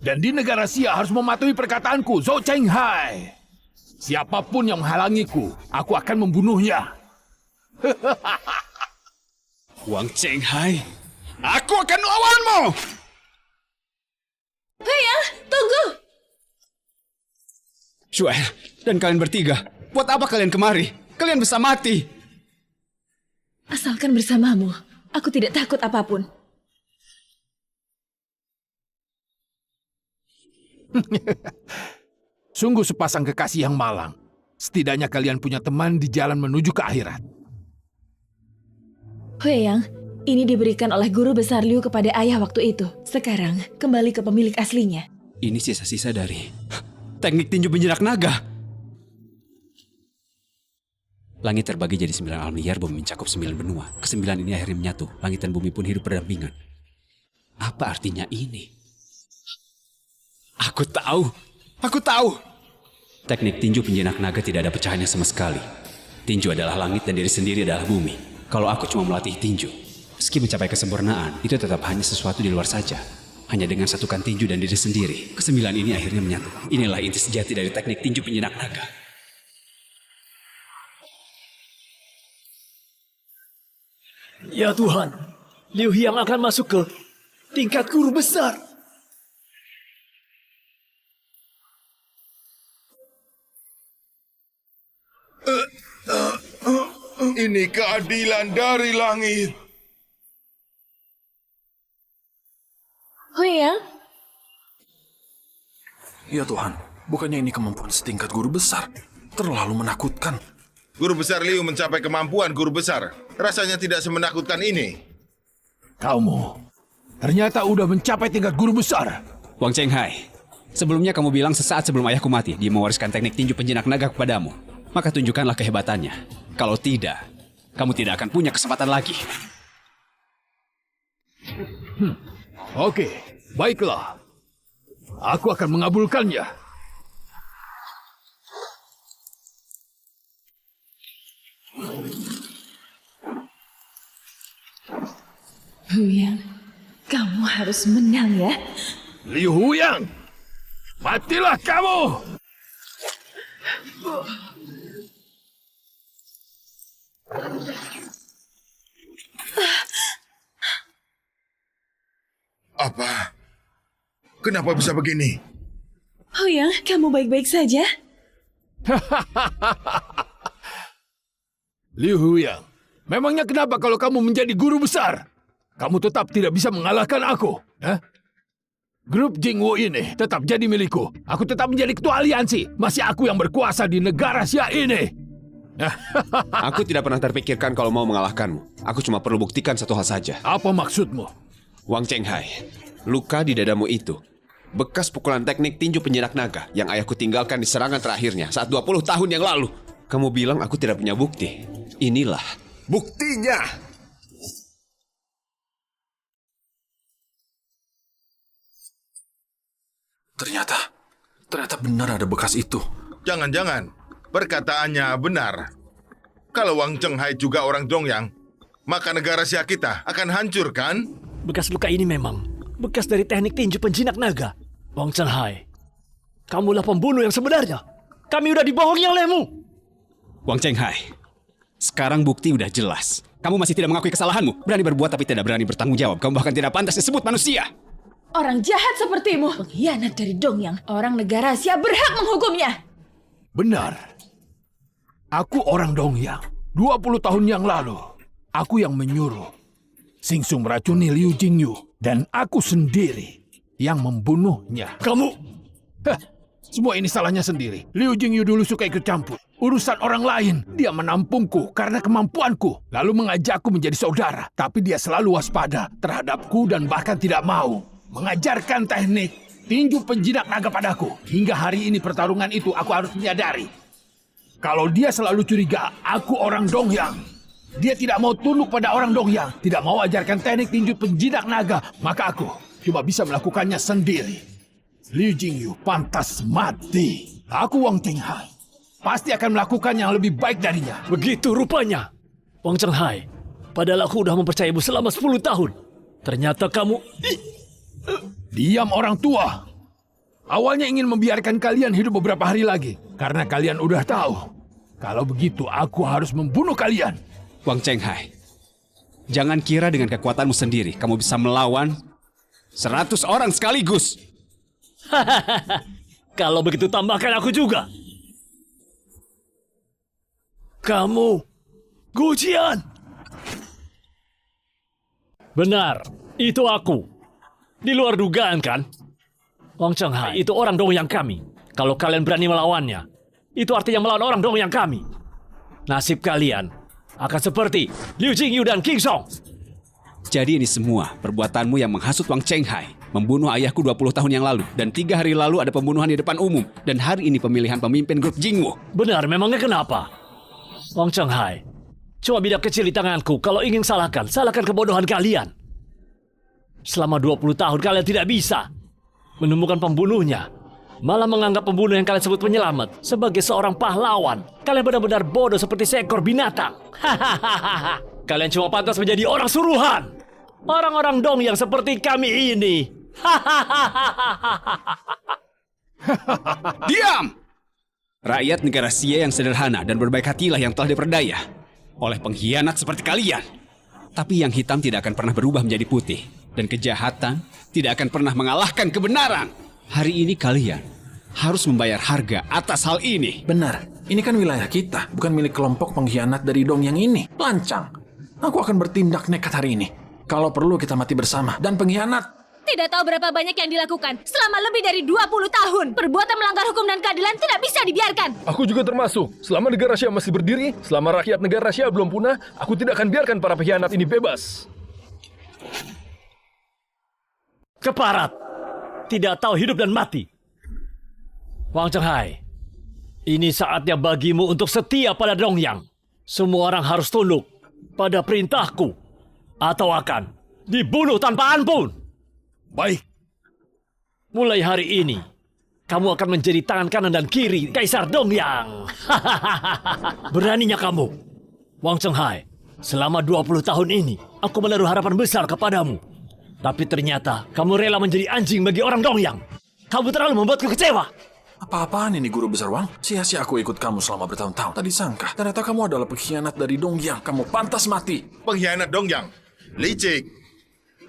dan di negara Xia harus mematuhi perkataanku, Zhou Chenghai. Siapapun yang menghalangiku, aku akan membunuhnya. Wang Chenghai, aku akan melawanmu! Huyang, tunggu! Shuai, dan kalian bertiga, buat apa kalian kemari? Kalian bisa mati. Asalkan bersamamu, aku tidak takut apapun. Sungguh sepasang kekasih yang malang. Setidaknya kalian punya teman di jalan menuju ke akhirat. Huyang, ini diberikan oleh guru besar Liu kepada ayah waktu itu. Sekarang, kembali ke pemilik aslinya. Ini sisa-sisa dari teknik tinju penjinak naga. langit terbagi jadi 9 alam liar, bumi mencakup 9 benua. Kesembilan ini akhirnya menyatu. Langit dan bumi pun hidup berdampingan. Apa artinya ini? Aku tahu. Teknik tinju penjinak naga tidak ada pecahannya sama sekali. Tinju adalah langit dan diri sendiri adalah bumi. Kalau aku cuma melatih tinju, meski mencapai kesempurnaan, itu tetap hanya sesuatu di luar saja. Hanya dengan satukan tinju dan diri sendiri, kesembilan ini akhirnya menyatu. Inilah inti sejati dari teknik tinju penjinak naga. Ya Tuhan, Liu Hyang akan masuk ke tingkat guru besar. Ini keadilan dari langit. Huyang, Ya Tuhan, bukannya ini kemampuan setingkat guru besar? Terlalu menakutkan. Guru besar Liu mencapai kemampuan guru besar. Rasanya tidak semenakutkan ini. Kamu ternyata udah mencapai tingkat guru besar. Wang Chenghai, sebelumnya kamu bilang sesaat sebelum ayahku mati, dia mewariskan teknik tinju penjinak naga kepadamu. Maka tunjukkanlah kehebatannya. Kalau tidak, kamu tidak akan punya kesempatan lagi. Oke, baiklah. Aku akan mengabulkannya. Huyang, kamu harus menang ya. Liu Huyang, matilah kamu! Apa? Kenapa bisa begini? Huyang, kamu baik-baik saja? Liu Huyang, memangnya kenapa kalau kamu menjadi guru besar? Kamu tetap tidak bisa mengalahkan aku. Grup Jingwu ini tetap jadi milikku. Aku tetap menjadi ketua aliansi. Masih aku yang berkuasa di negara Xia ini. Aku tidak pernah terpikirkan kalau mau mengalahkanmu. Aku cuma perlu buktikan satu hal saja. Apa maksudmu? Wang Chenghai, luka di dadamu itu bekas pukulan teknik tinju penjinak naga yang ayahku tinggalkan di serangan terakhirnya saat 20 tahun yang lalu. Kamu bilang aku tidak punya bukti. Inilah buktinya. Ternyata benar ada bekas itu. Jangan-jangan perkataannya benar. Kalau Wang Chenghai juga orang Dongyang, maka negara Xia kita akan hancur, kan? Bekas luka ini memang bekas dari teknik tinju penjinak naga. Wang Chenghai, kamulah pembunuh yang sebenarnya. Kami udah dibohongi olehmu. Wang Chenghai, sekarang bukti udah jelas. Kamu masih tidak mengakui kesalahanmu. Berani berbuat tapi tidak berani bertanggung jawab. Kamu bahkan tidak pantas disebut manusia. Orang jahat sepertimu, pengkhianat dari Dongyang. Orang negara Xia berhak menghukumnya. Benar. Aku orang Dongyang. 20 tahun yang lalu, aku yang menyuruh Xingsu meracuni Liu Jingyu. Dan aku sendiri yang membunuhnya. Kamu... Semua ini salahnya sendiri. Liu Jingyu dulu suka ikut campur urusan orang lain. Dia menampungku karena kemampuanku. Lalu mengajakku menjadi saudara. Tapi dia selalu waspada terhadapku dan bahkan tidak mau mengajarkan teknik tinju penjinak naga padaku. Hingga hari ini pertarungan itu aku harus menyadari. Kalau dia selalu curiga aku orang Dongyang, dia tidak mau tunduk pada orang Dongyang, tidak mau ajarkan teknik tinju penjinak naga, maka aku cuma bisa melakukannya sendiri. Liu Jingyu pantas mati. Aku Wang Chenghai pasti akan melakukan yang lebih baik darinya. Begitu rupanya. Wang Chenghai, padahal aku udah mempercayaimu selama 10 tahun. Ternyata kamu... Diam orang tua. Awalnya ingin membiarkan kalian hidup beberapa hari lagi. Karena kalian udah tahu. Kalau begitu aku harus membunuh kalian. Wang Chenghai, jangan kira dengan kekuatanmu sendiri kamu bisa melawan 100 orang sekaligus. Kalau begitu tambahkan aku juga. Kamu, Gu Jian. Benar, itu aku. Di luar dugaan kan? Wang Chenghai itu orang Dongyang kami. Kalau kalian berani melawannya, itu artinya melawan orang Dongyang kami. Nasib kalian akan seperti Liu Jingyu dan King Song. Jadi ini semua perbuatanmu yang menghasut Wang Chenghai, membunuh ayahku 20 tahun yang lalu, dan 3 hari lalu ada pembunuhan di depan umum, dan hari ini pemilihan pemimpin grup Jingwu. Benar, memangnya kenapa? Wang Chenghai, cuma bidak kecil di tanganku. Kalau ingin salahkan kebodohan kalian. Selama 20 tahun kalian tidak bisa menemukan pembunuhnya, malah menganggap pembunuh yang kalian sebut penyelamat sebagai seorang pahlawan. Kalian benar-benar bodoh seperti seekor binatang. Hahaha. Kalian cuma pantas menjadi orang suruhan. Orang-orang dong yang seperti kami ini. Diam! Rakyat negara Sia yang sederhana dan berbaik hatilah yang telah diperdaya oleh pengkhianat seperti kalian. Tapi yang hitam tidak akan pernah berubah menjadi putih. Dan kejahatan tidak akan pernah mengalahkan kebenaran. Hari ini kalian harus membayar harga atas hal ini. Benar, ini kan wilayah kita, bukan milik kelompok pengkhianat dari dong yang ini. Lancang. Aku akan bertindak nekat hari ini. Kalau perlu kita mati bersama. Dan pengkhianat, Tidak tahu berapa banyak yang dilakukan selama lebih dari 20 tahun. Perbuatan melanggar hukum dan keadilan tidak bisa dibiarkan. Aku juga termasuk. Selama negara Asia masih berdiri, selama rakyat negara Asia belum punah, aku tidak akan biarkan para pengkhianat ini bebas. Keparat, tidak tahu hidup dan mati. Wang Chenghai, ini saatnya bagimu untuk setia pada Dongyang. Semua orang harus tunduk pada perintahku, atau akan dibunuh tanpa ampun. Baik. Mulai hari ini, kamu akan menjadi tangan kanan dan kiri Kaisar Dongyang. Beraninya kamu, Wang Chenghai. Selama 20 tahun ini, aku menaruh harapan besar kepadamu. Tapi ternyata kamu rela menjadi anjing bagi orang Dongyang. Kamu terlalu membuatku kecewa. apa-apaan ini Guru Besar Wang? Sia-sia aku ikut kamu selama bertahun-tahun. Tadi sangka, ternyata kamu adalah pengkhianat dari Dongyang. Kamu pantas mati. Pengkhianat Dongyang. Licik.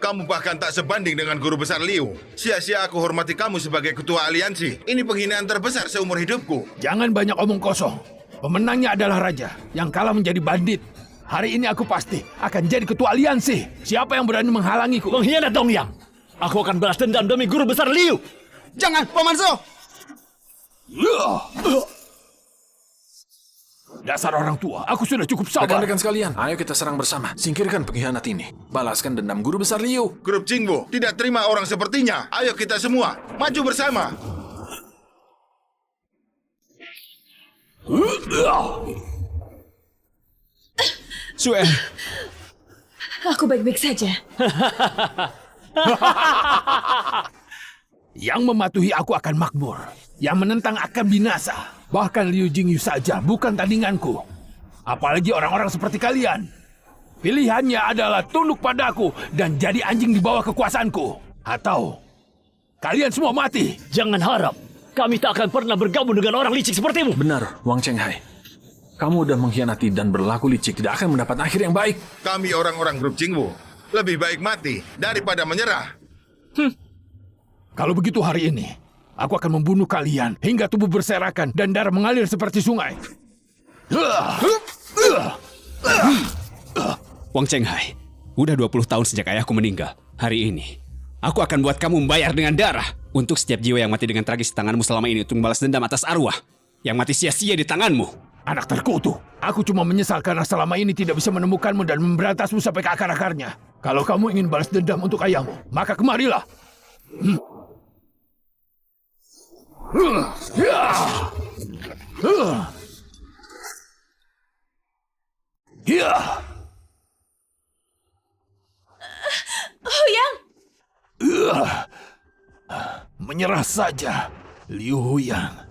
Kamu bahkan tak sebanding dengan Guru Besar Liu. Sia-sia aku hormati kamu sebagai ketua aliansi. Ini penghinaan terbesar seumur hidupku. Jangan banyak omong kosong. Pemenangnya adalah raja, yang kalah menjadi bandit. Hari ini aku pasti akan jadi ketua aliansi. Siapa yang berani menghalangiku? Pengkhianat Dongyang. Aku akan balas dendam demi Guru Besar Liu. Jangan, Paman Zhou! Dasar orang tua, aku sudah cukup sabar. Rekan-rekan sekalian, ayo kita serang bersama. Singkirkan pengkhianat ini. Balaskan dendam Guru Besar Liu. Grup Jingbo tidak terima orang sepertinya. Ayo kita semua maju bersama. Sue, Aku baik-baik saja. Yang mematuhi aku akan makmur. Yang menentang akan binasa. Bahkan Liu Jingyu saja bukan tandinganku. Apalagi orang-orang seperti kalian. Pilihannya adalah tunduk padaku dan jadi anjing di bawah kekuasaanku. Atau kalian semua mati. Jangan harap kami tak akan pernah bergabung dengan orang licik sepertimu. Benar, Wang Chenghai. Kamu udah mengkhianati dan berlaku licik, tidak akan mendapat akhir yang baik. Kami orang-orang grup Jingbo lebih baik mati daripada menyerah. Kalau begitu hari ini, aku akan membunuh kalian hingga tubuh berserakan dan darah mengalir seperti sungai. Wang Chenghai, udah 20 tahun sejak ayahku meninggal. Hari ini, aku akan buat kamu membayar dengan darah untuk setiap jiwa yang mati dengan tragis di tanganmu selama ini untuk membalas dendam atas arwah yang mati sia-sia di tanganmu. Anak terkutuk, aku cuma menyesal karena selama ini tidak bisa menemukanmu dan memberantasmu sampai ke akar-akarnya. Kalau kamu ingin balas dendam untuk ayahmu, maka kemarilah. Huyang! Menyerah saja, Liu Huyang.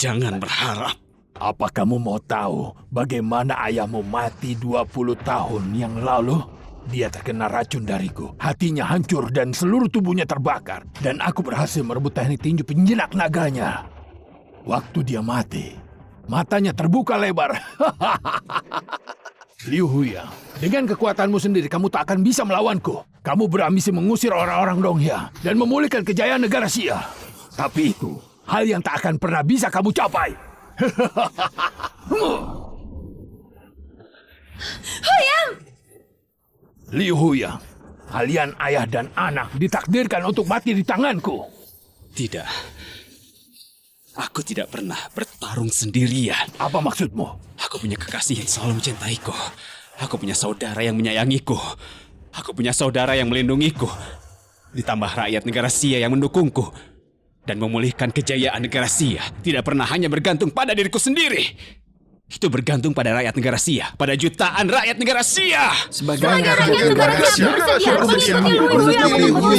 Jangan berharap. Apa kamu mau tahu bagaimana ayahmu mati 20 tahun yang lalu? Dia terkena racun dariku. Hatinya hancur dan seluruh tubuhnya terbakar. Dan aku berhasil merebut teknik tinju penjinak naganya. Waktu dia mati, matanya terbuka lebar. Liu Huyang, dengan kekuatanmu sendiri kamu tak akan bisa melawanku. Kamu berambisi mengusir orang-orang Dongyang dan memulihkan kejayaan negara Xia. Tapi itu hal yang tak akan pernah bisa kamu capai. Huyang! Liu Huyang, kalian ayah dan anak ditakdirkan untuk mati di tanganku. Tidak. Aku tidak pernah bertarung sendirian. Apa maksudmu? Aku punya kekasih yang selalu mencintaiku. Aku punya saudara yang menyayangiku. Aku punya saudara yang melindungiku. Ditambah rakyat negara Xia yang mendukungku. Dan memulihkan kejayaan negara Xia tidak pernah hanya bergantung pada diriku sendiri. Itu bergantung pada rakyat negara Xia, pada jutaan rakyat negara Xia. Sebagai rakyat negara Xia bersedia mengikuti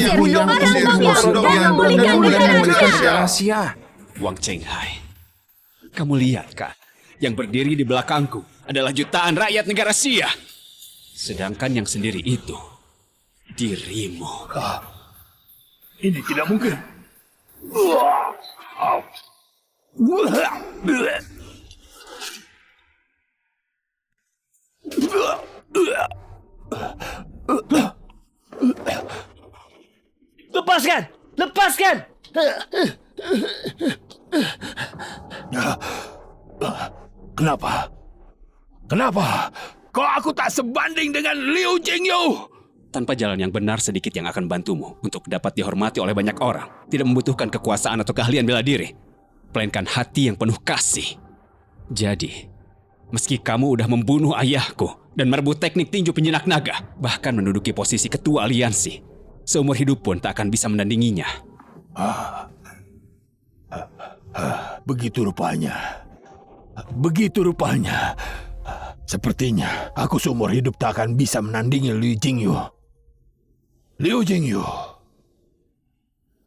Liu yang mengusir orang dong yang dan memulihkan negara Xia. Wang Chenghai, kamu lihat kan? Yang berdiri di belakangku adalah jutaan rakyat negara Xia. Sedangkan yang sendiri itu dirimu. Ini tidak mungkin. Lepaskan! Lepaskan! Kenapa? Kenapa? Kok aku tak sebanding dengan Liu Jingyu? Tanpa jalan yang benar sedikit yang akan bantumu untuk dapat dihormati oleh banyak orang. Tidak membutuhkan kekuasaan atau keahlian bela diri, melainkan hati yang penuh kasih. Jadi, meski kamu udah membunuh ayahku dan merebut teknik tinju penjinak naga, bahkan menduduki posisi ketua aliansi, seumur hidup pun tak akan bisa menandinginya. Begitu rupanya. Begitu rupanya. Sepertinya aku seumur hidup tak akan bisa menandingi Liu Jingyu. Liu Jingyu,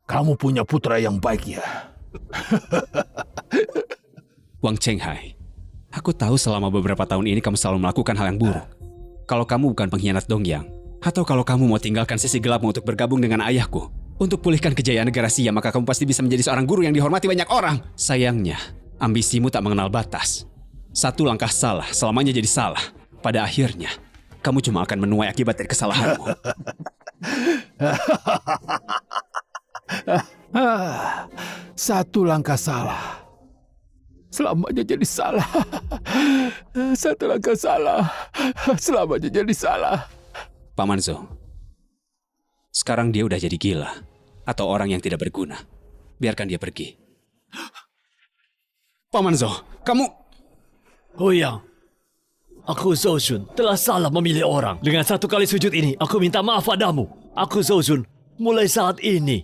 kamu punya putra yang baik ya. Wang Chenghai, aku tahu selama beberapa tahun ini kamu selalu melakukan hal yang buruk. Kalau kamu bukan pengkhianat Dongyang, atau kalau kamu mau tinggalkan sisi gelapmu untuk bergabung dengan ayahku, untuk pulihkan kejayaan negara Xia, maka kamu pasti bisa menjadi seorang guru yang dihormati banyak orang. Sayangnya, ambisimu tak mengenal batas. Satu langkah salah, selamanya jadi salah. Pada akhirnya, kamu cuma akan menuai akibat dari kesalahanmu. Satu langkah salah, selamanya jadi salah. Satu langkah salah, selamanya jadi salah. Paman Zhou, sekarang dia udah jadi gila atau orang yang tidak berguna. Biarkan dia pergi. Paman Zhou, kamu... Huyang, aku Zhou Jun telah salah memilih orang. Dengan satu kali sujud ini, aku minta maaf padamu. Aku Zhou Jun mulai saat ini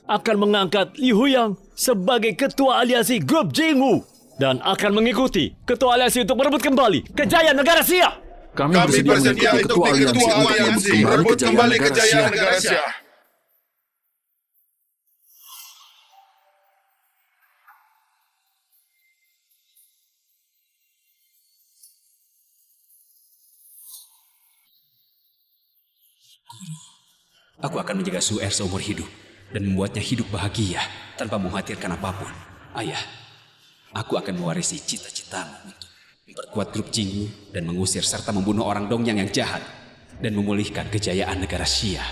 akan mengangkat Liu Huyang sebagai ketua aliansi grup Jingwu dan akan mengikuti ketua aliansi untuk merebut kembali kejayaan negara Xia. Kami bersedia untuk menjadi ketua aliansi merebut kembali kejayaan negara Xia. Aku akan menjaga Su Er seumur hidup dan membuatnya hidup bahagia tanpa mengkhawatirkan apapun. Ayah, aku akan mewarisi cita-citamu untuk memperkuat grup Jingwu dan mengusir serta membunuh orang Dongyang yang jahat dan memulihkan kejayaan negara Xia.